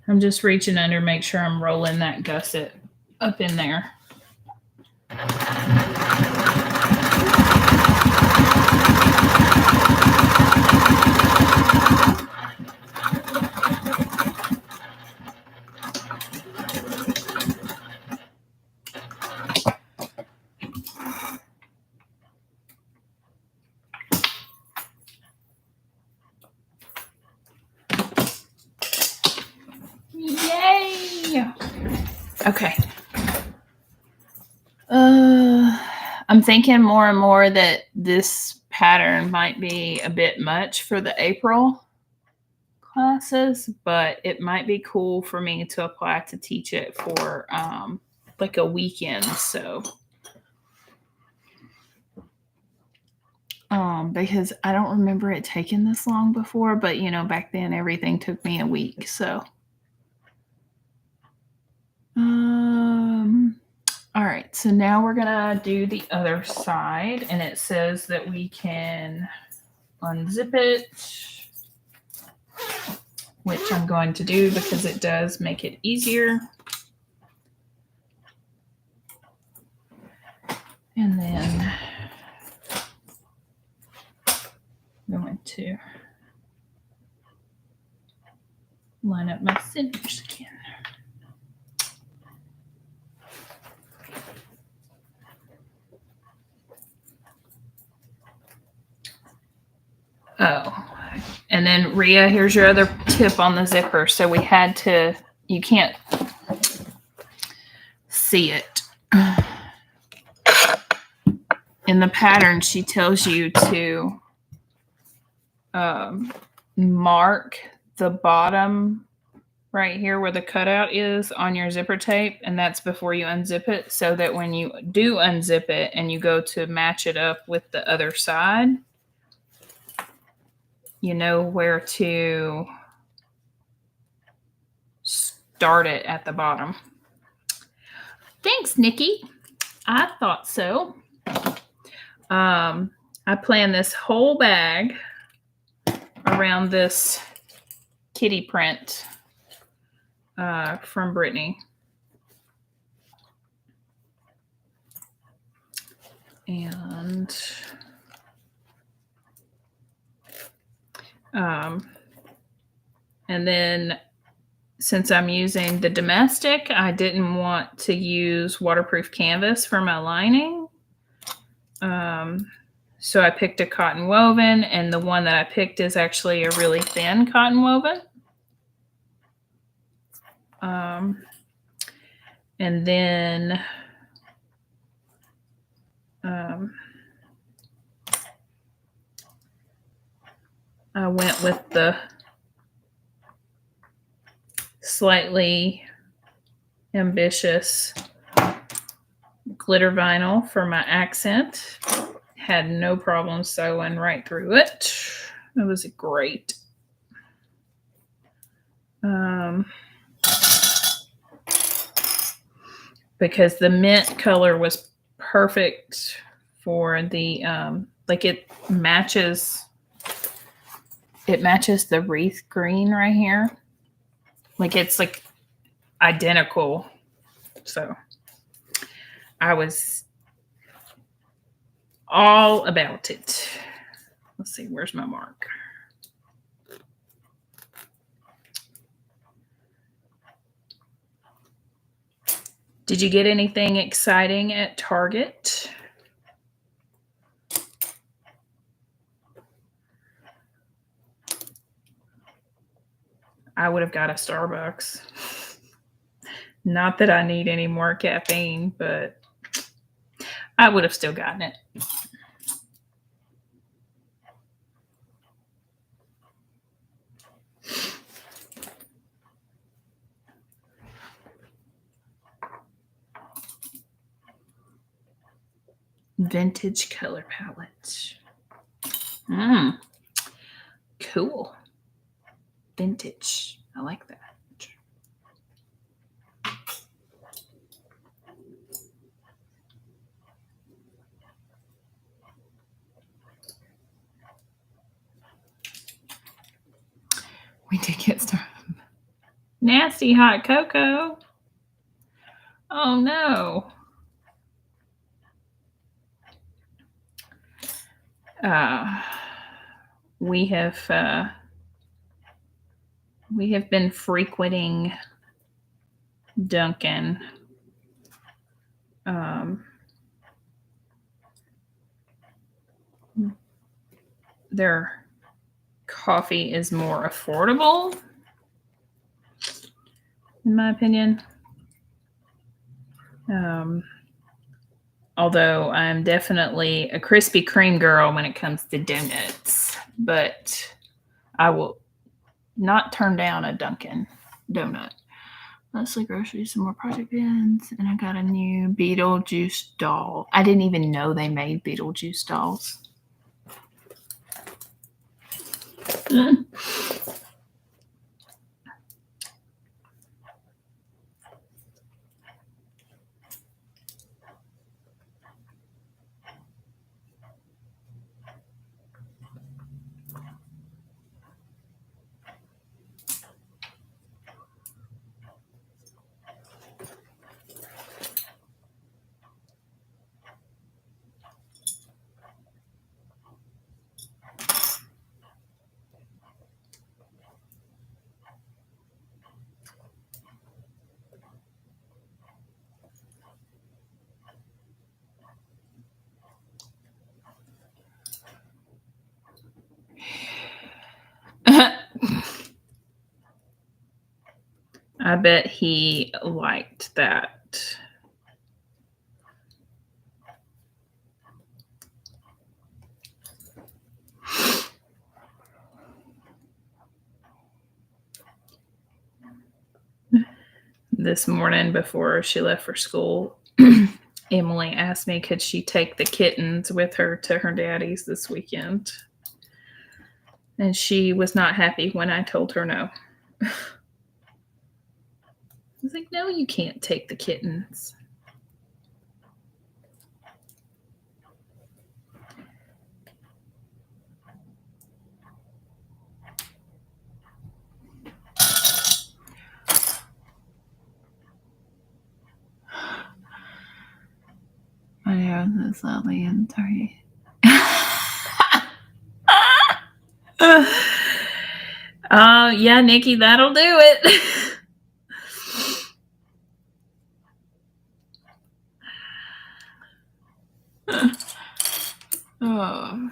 I'm just reaching under, make sure I'm rolling that gusset up in there. Yay! Okay. I'm thinking more and more that this pattern might be a bit much for the April classes, but it might be cool for me to apply to teach it for like a weekend. So because I don't remember it taking this long before, but you know, back then everything took me a week. So all right, so now we're gonna do the other side, and it says that we can unzip it, which I'm going to do because it does make it easier. And then I'm going to line up my scissors again. Oh, and then Rhea, here's your other tip on the zipper. So we had to, you can't see it. In the pattern, she tells you to mark the bottom right here where the cutout is on your zipper tape, and that's before you unzip it, so that when you do unzip it and you go to match it up with the other side, you know where to start it at the bottom. Thanks, Nikki. I thought so. I planned this whole bag around this kitty print from Brittany. And then since I'm using the domestic, I didn't want to use waterproof canvas for my lining. So I picked a cotton woven, and the one that I picked is actually a really thin cotton woven. And then I went with the slightly ambitious glitter vinyl for my accent. Had no problem sewing right through it. It was great. Because the mint color was perfect for the like it matches the wreath green right here. Like it's like identical. So I was all about it. Let's see, where's my mark? Did you get anything exciting at Target? I would have got a Starbucks. Not that I need any more caffeine, but I would have still gotten it. vintage color palette. Cool. Vintage. I like that. We did get started. Nasty hot cocoa. Oh no. We have been frequenting Dunkin'. Their coffee is more affordable, in my opinion. Although I'm definitely a Krispy Kreme girl when it comes to donuts, but I will not turn down a Dunkin' donut. Leslie groceries, some more project bins, and I got a new Beetlejuice doll. I didn't even know they made Beetlejuice dolls. I bet he liked that. This morning before she left for school, Emily asked me could she take the kittens with her to her daddy's this weekend. And she was not happy when I told her no. I was like, no, you can't take the kittens. I know this lovely and sorry. Yeah, Nikki, that'll do it. Oh.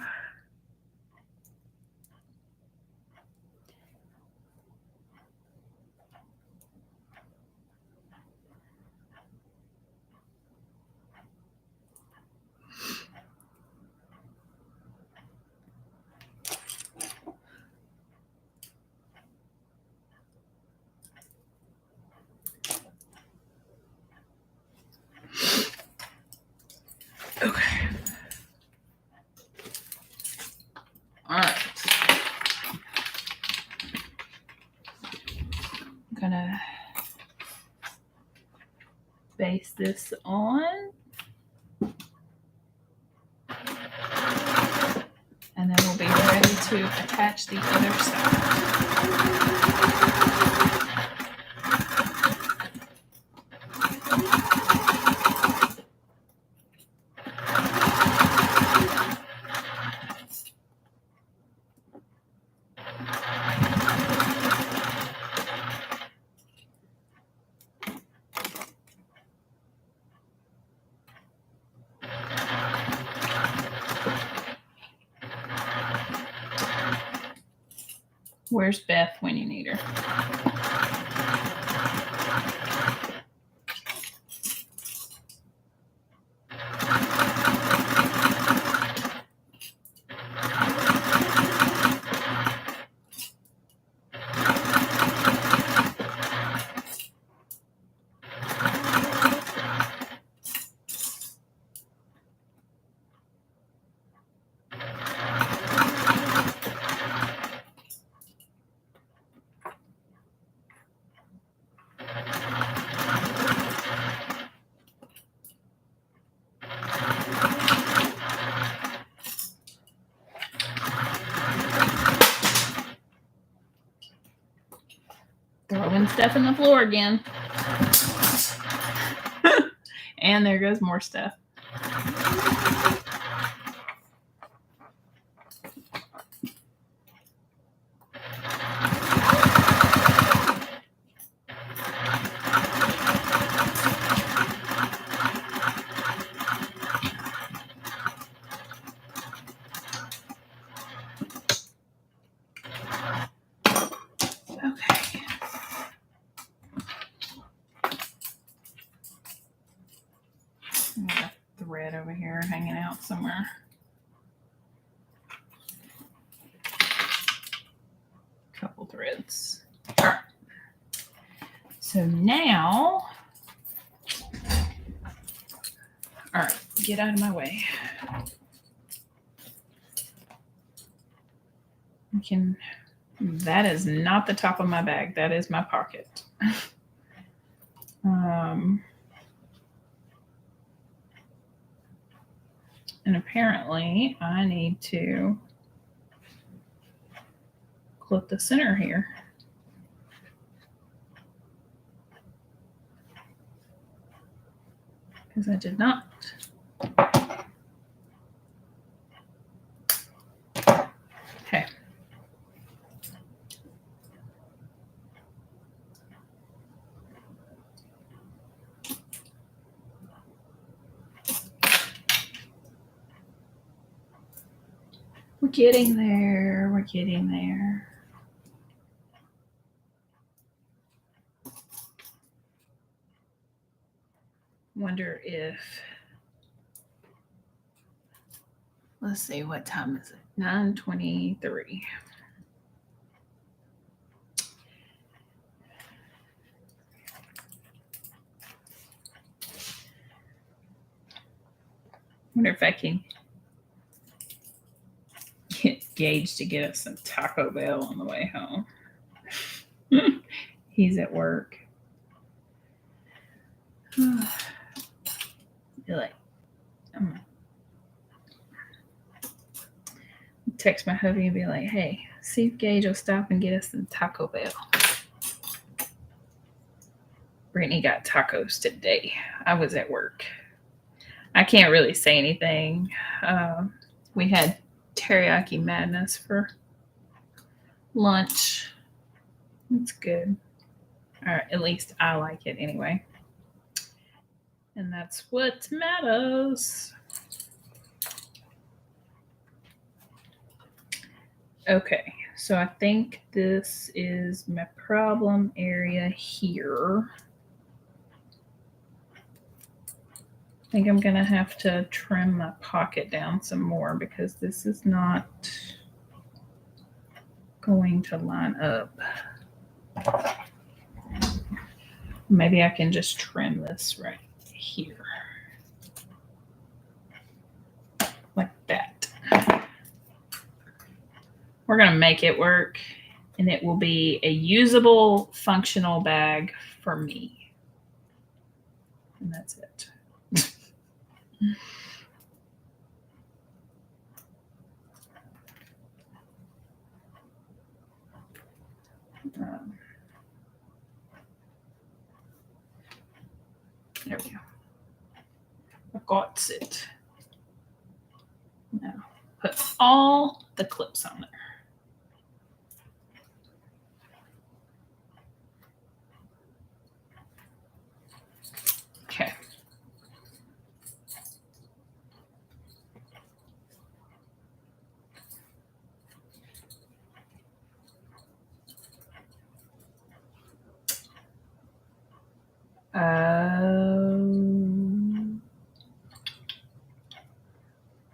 Okay. All right. I'm gonna base this on. And then we'll be ready to attach the other side. Where's Beth when you need her? Throwing stuff in the floor again. And there goes more stuff. Okay. I got a thread over here hanging out somewhere. Couple threads. All right. So now, all right, get out of my way. That is not the top of my bag. That is my pocket. And apparently I need to clip the center here. Because I did not. Okay. We're getting there. We're getting there. Wonder if, let's see, what time is it? 9:23. Wonder if I can get Gage to get us some Taco Bell on the way home. He's at work. Be like, text my hubby and be like, hey, see if Gage will stop and get us some Taco Bell. Brittany got tacos today. I was at work. I can't really say anything. We had teriyaki madness for lunch. It's good. Or at least I like it anyway. And that's what matters. Okay, so I think this is my problem area here. I think I'm going to have to trim my pocket down some more because this is not going to line up. Maybe I can just trim this right here. Like that. We're going to make it work, and it will be a usable, functional bag for me. And that's it. There we go. I got it. Now put all the clips on there. Okay.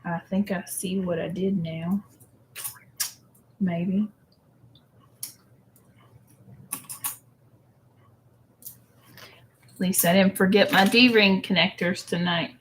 I think I see what I did now. Maybe. At least I didn't forget my D-ring connectors tonight.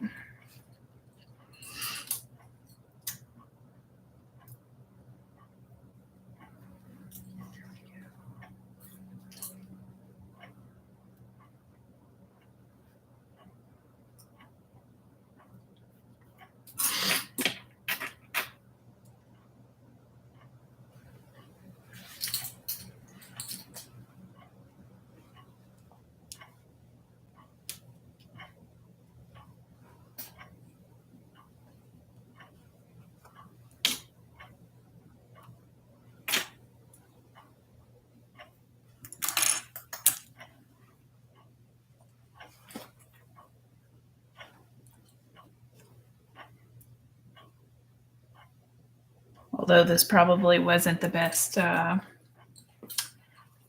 although this probably wasn't the best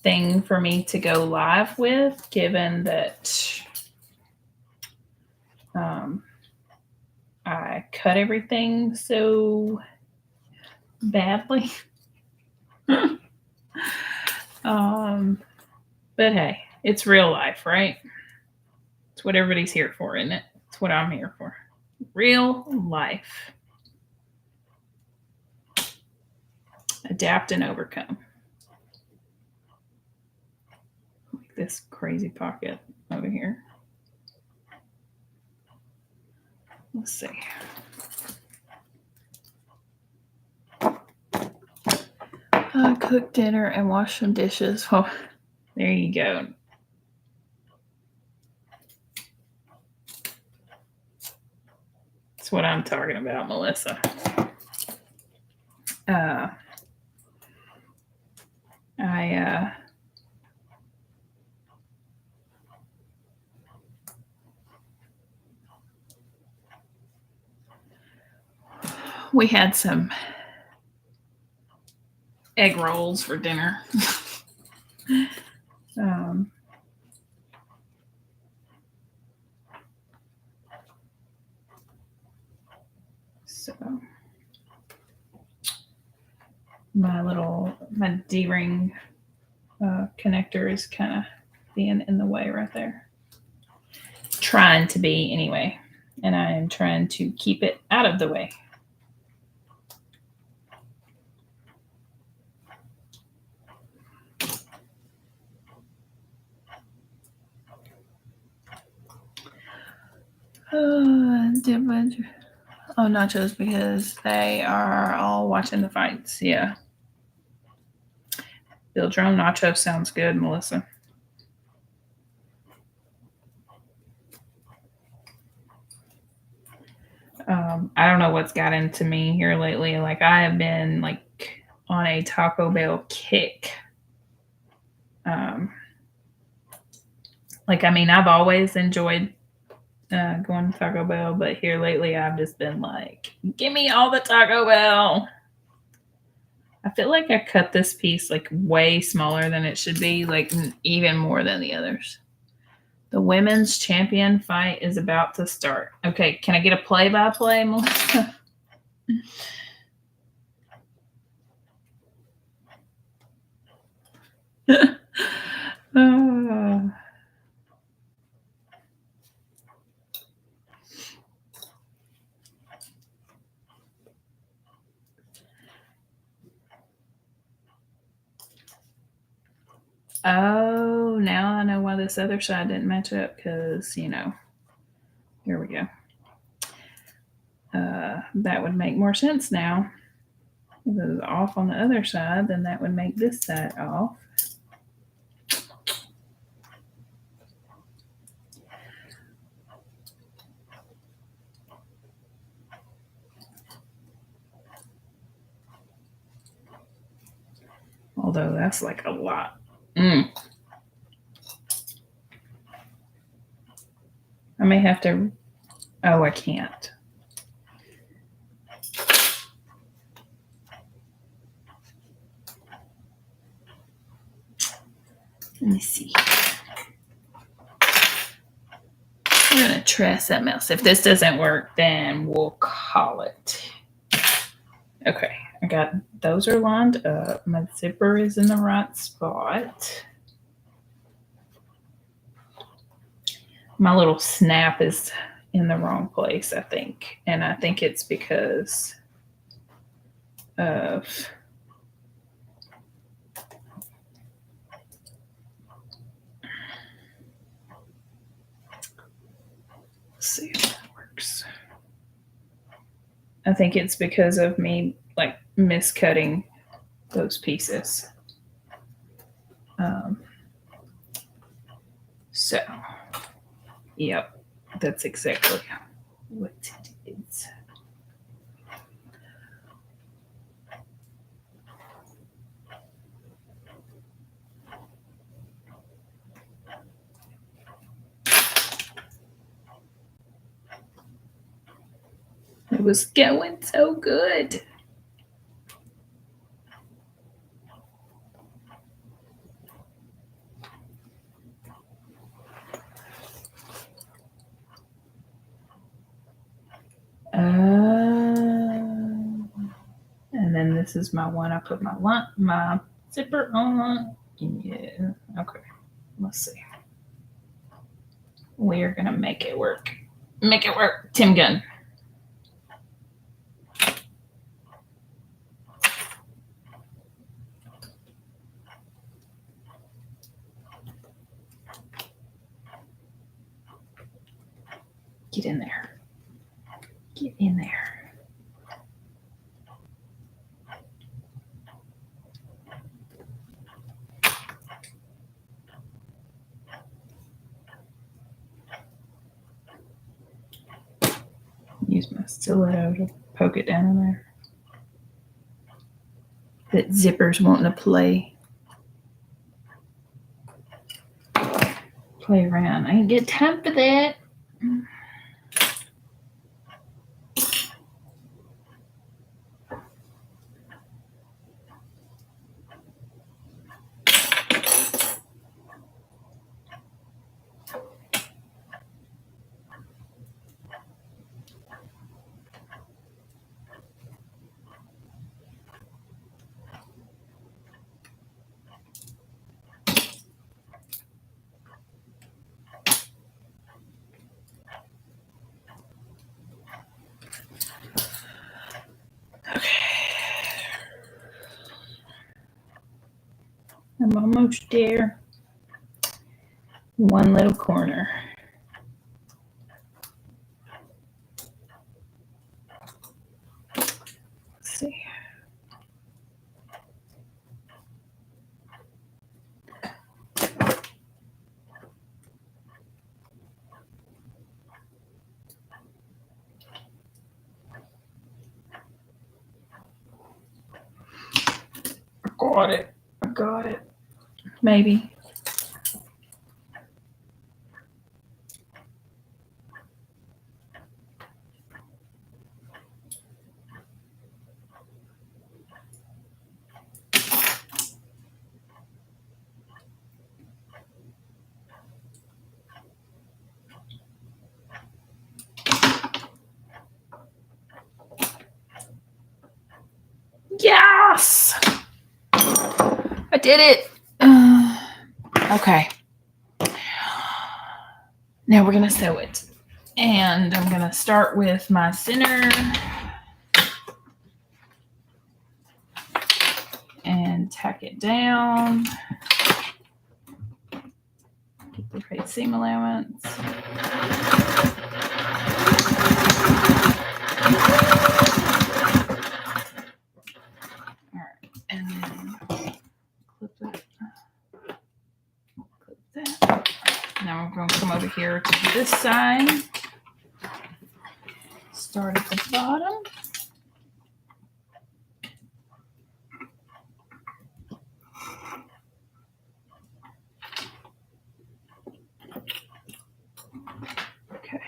thing for me to go live with, given that I cut everything so badly. But hey, it's real life, right? It's what everybody's here for, isn't it? It's what I'm here for. Real life. Adapt and overcome. Like this crazy pocket over here. Let's see. Cook dinner and wash some dishes. Oh, there you go. That's what I'm talking about, Melissa. We had some egg rolls for dinner. So my D-ring connector is kind of being in the way right there. Trying to be anyway, and I am trying to keep it out of the way. Oh, nachos, because they are all watching the fights. Yeah. Build your own nachos sounds good, Melissa. I don't know what's got into me here lately. Like I have been like on a Taco Bell kick. I've always enjoyed going to Taco Bell, but here lately I've just been like, give me all the Taco Bell. I feel like I cut this piece like way smaller than it should be, like even more than the others. The women's champion fight is about to start. Okay, can I get a play-by-play, Melissa? Oh, now I know why this other side didn't match up, because, here we go. That would make more sense now. If it was off on the other side, then that would make this side off. Although that's like a lot. I may have to. Oh, I can't. Let me see. I'm going to try something else. If this doesn't work, then we'll call it. Okay, I got those are lined up. My zipper is in the right spot. My little snap is in the wrong place, I think. And I think it's because of let's see if that works. I think it's because of me like miscutting those pieces. So, yep, that's exactly what it is. It was going so good. then this is my one I put my zipper on. Yeah, okay. Let's see. We're gonna make it work. Make it work, Tim Gunn. Get in there. Get in there. Use my stiletto to poke it down in there. That zipper's wanting to play around. I ain't got time for that. I'm almost there. One little corner. Let's see. I got it. Maybe. Yes! I did it. Okay. Now we're going to sew it. And I'm going to start with my center. And tack it down. Get the right seam allowance. Alright, and then clip it. Clip that. Now we're going to come over here to this side. Start at the bottom. Okay.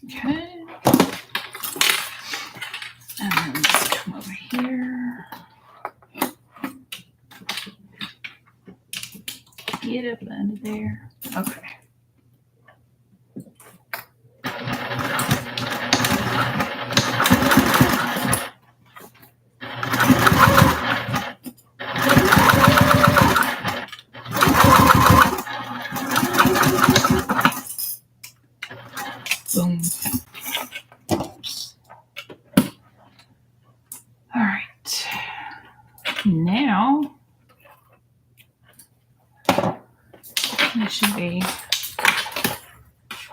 Okay. And then let's come over here. Get up under there. Okay. Boom. All right. Now it should be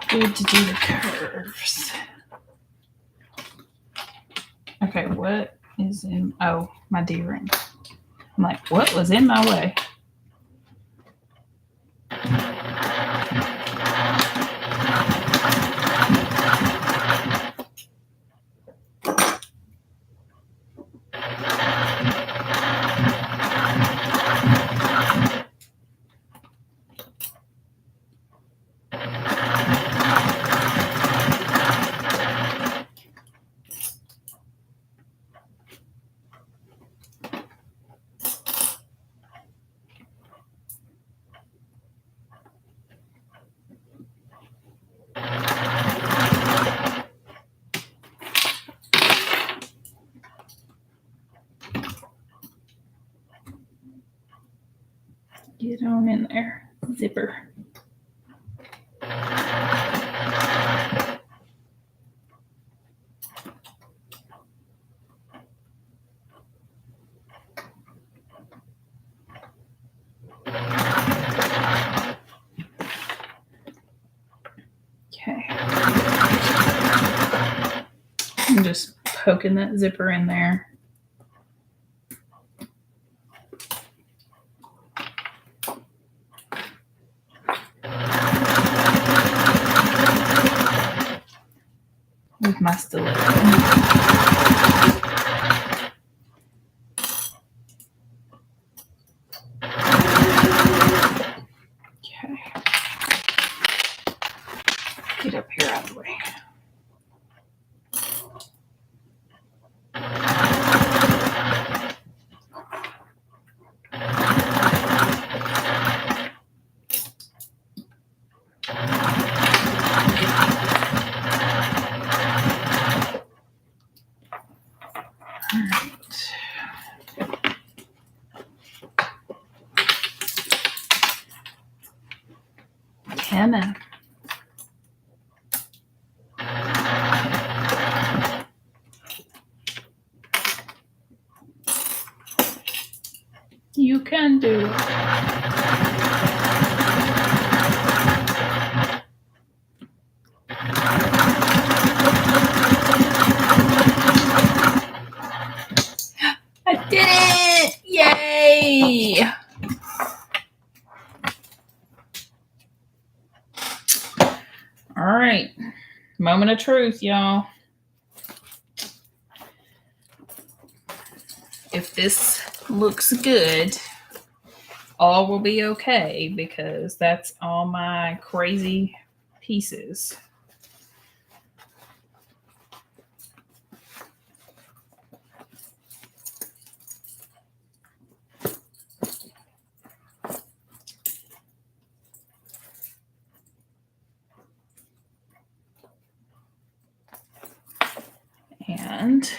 good to do the curves. Okay, what is in, oh, my D-ring. I'm like, what was in my way? Get on in there, zipper. Okay. I'm just poking that zipper in there. With my stiletto. Okay. Get up here out of the way. Hannah. You can do it. I did it! Yay! All right. Moment of truth, y'all. If this looks good, all will be okay because that's all my crazy pieces. And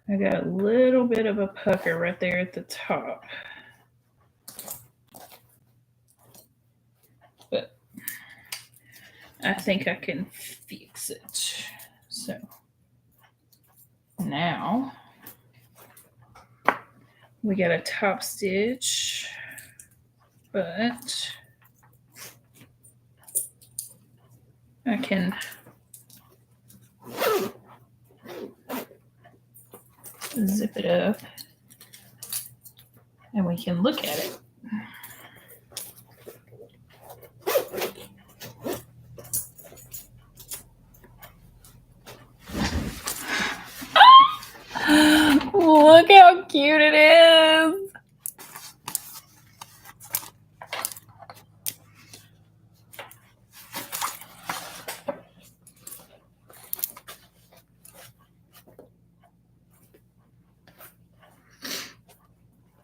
I got a little bit of a pucker right there at the top. But I think I can fix it. So now we got a top stitch, but I can zip it up and we can look at it. Look how cute it is.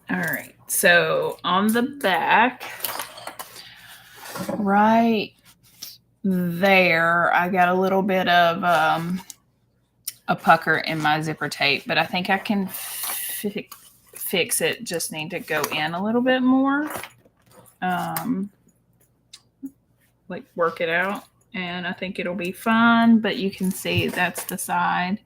All right, so on the back, right there, I got a little bit of a pucker in my zipper tape, but I think I can fix it. Just need to go in a little bit more, like work it out, and I think it'll be fine. But you can see that's the side.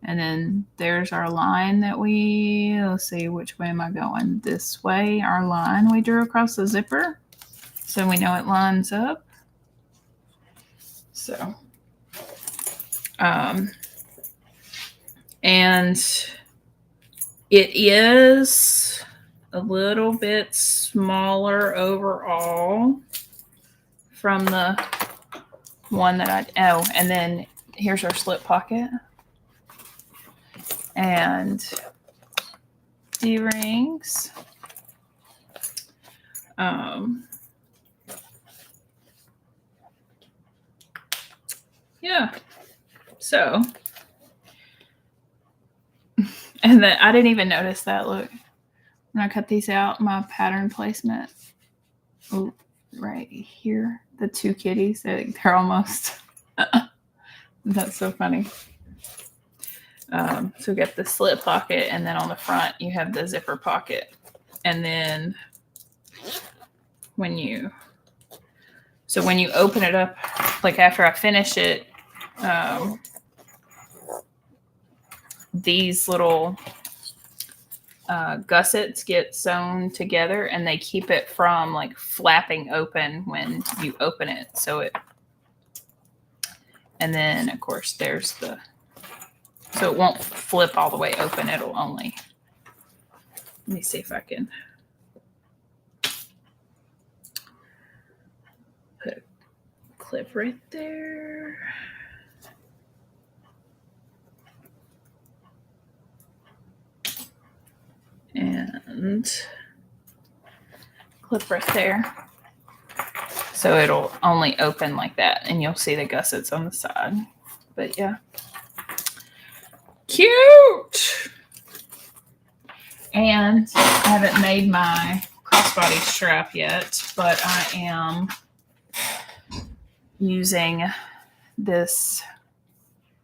And then there's our line that let's see, which way am I going? This way, our line we drew across the zipper. So we know it lines up. So, and it is a little bit smaller overall from the one that and then here's our slip pocket. And D-rings. Yeah. So, and then I didn't even notice that. Look, when I cut these out, my pattern placement. Oh, right here, the two kitties. They're almost. That's so funny. So we got the slip pocket, and then on the front you have the zipper pocket. And then when you open it up, like after I finish it, these little gussets get sewn together, and they keep it from like flapping open when you open it. And then of course there's so it won't flip all the way open. It'll only, let me see if I can put a clip right there. And clip right there. So it'll only open like that, and you'll see the gussets on the side. But yeah. Cute! And I haven't made my crossbody strap yet, but I am using this.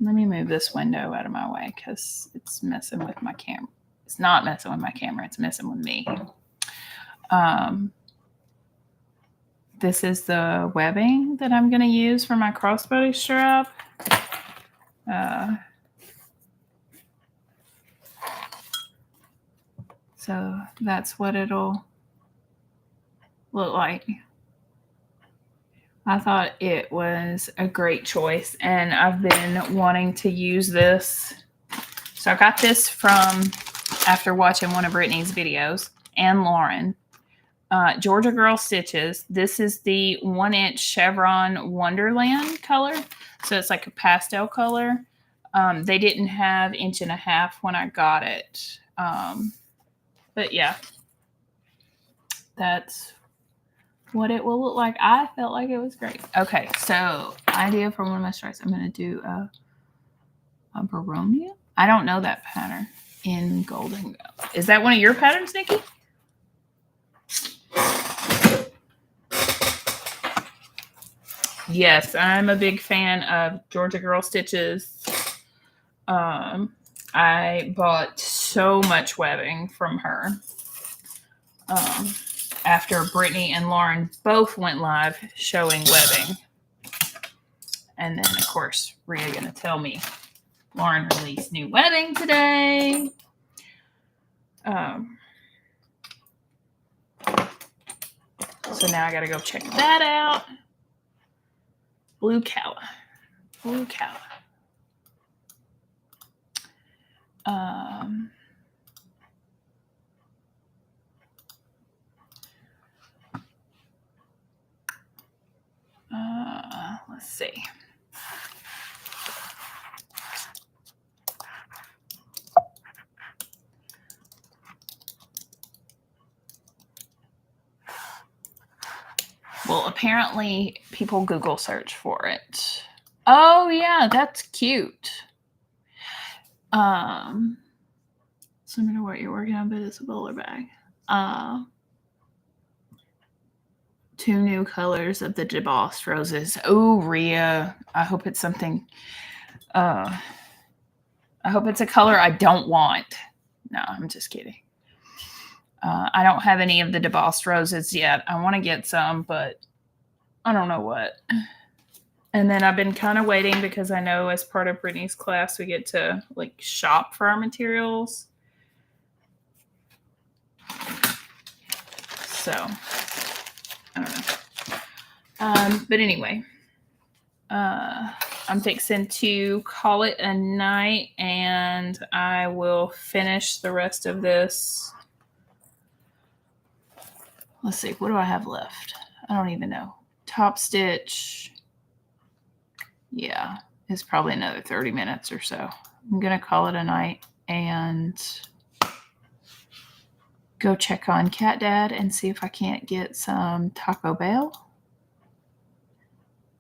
Let me move this window out of my way because it's messing with my camera. It's not messing with my camera. It's messing with me. This is the webbing that I'm going to use for my crossbody strap. So that's what it'll look like. I thought it was a great choice, and I've been wanting to use this. So I got this from after watching one of Brittany's videos and Lauren. Georgia Girl Stitches. This is the 1-inch Chevron Wonderland color. So it's like a pastel color. They didn't have 1.5 inches when I got it. But yeah, that's what it will look like. I felt like it was great. Okay, so idea for one of my stripes. I'm going to do a Baronia. I don't know that pattern in Golden Go. Is that one of your patterns, Nikki? Yes, I'm a big fan of Georgia Girl Stitches. I bought so much webbing from her after Brittany and Lauren both went live showing webbing. And then, of course, Rhea going to tell me Lauren released new webbing today. So now I got to go check that out. Blue cow. Let's see. Well, apparently people Google search for it. Oh yeah, that's cute. Similar to what you're working on, but it's a bowler bag. 2 new colors of the debossed roses. Oh, Rhea. I hope it's something. I hope it's a color I don't want. No, I'm just kidding. I don't have any of the debossed roses yet. I want to get some, but I don't know what. And then I've been kind of waiting because I know as part of Brittany's class, we get to like shop for our materials. So, I don't know. But anyway, I'm fixing to call it a night, and I will finish the rest of this. Let's see. What do I have left? I don't even know. Top stitch. Yeah, it's probably another 30 minutes or so. I'm going to call it a night and go check on Cat Dad and see if I can't get some Taco Bell.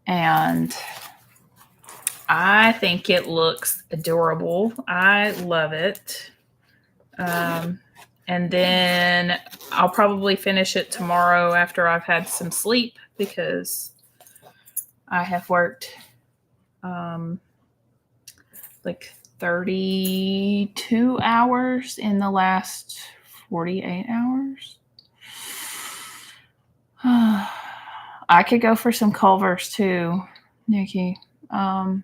And I think it looks adorable. I love it. And then I'll probably finish it tomorrow after I've had some sleep because I have worked like 32 hours in the last 48 hours. I could go for some Culvers too, Nikki. Yeah,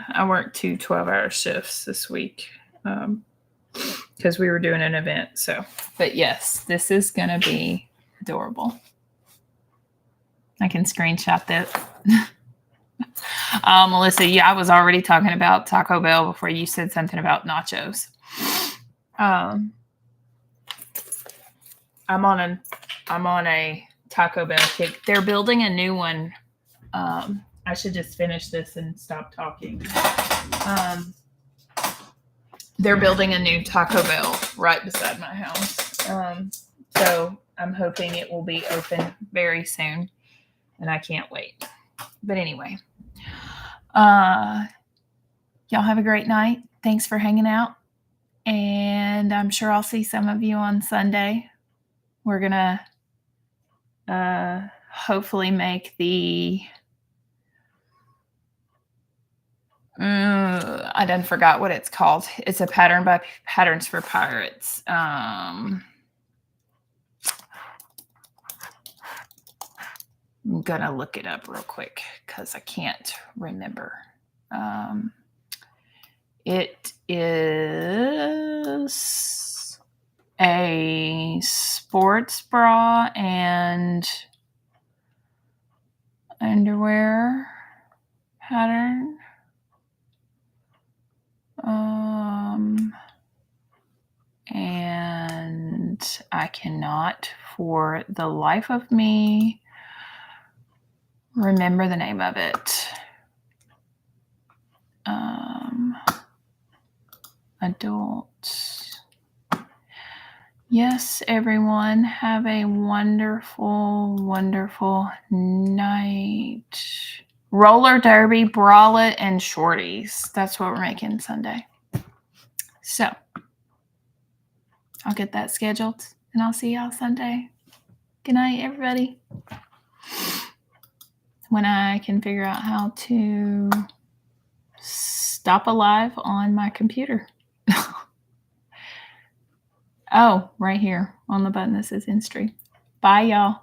I worked 2 12-hour shifts this week because we were doing an event. So, but yes, this is going to be adorable. I can screenshot that. Melissa, yeah, I was already talking about Taco Bell before you said something about nachos. I'm on a Taco Bell kick. They're building a new one. I should just finish this and stop talking. They're building a new Taco Bell right beside my house. So I'm hoping it will be open very soon, and I can't wait. But anyway, y'all have a great night. Thanks for hanging out. And I'm sure I'll see some of you on Sunday. We're going to hopefully make the... I done forgot what it's called. It's a pattern by Patterns for Pirates. I'm gonna look it up real quick because I can't remember. It is a sports bra and underwear pattern. And I cannot for the life of me remember the name of it. Adults. Yes, everyone, have a wonderful, wonderful night. Roller derby, bralette, and shorties. That's what we're making Sunday. So I'll get that scheduled, and I'll see y'all Sunday. Good night, everybody. When I can figure out how to stop alive on my computer. Oh, right here on the button that says end stream. Bye, y'all.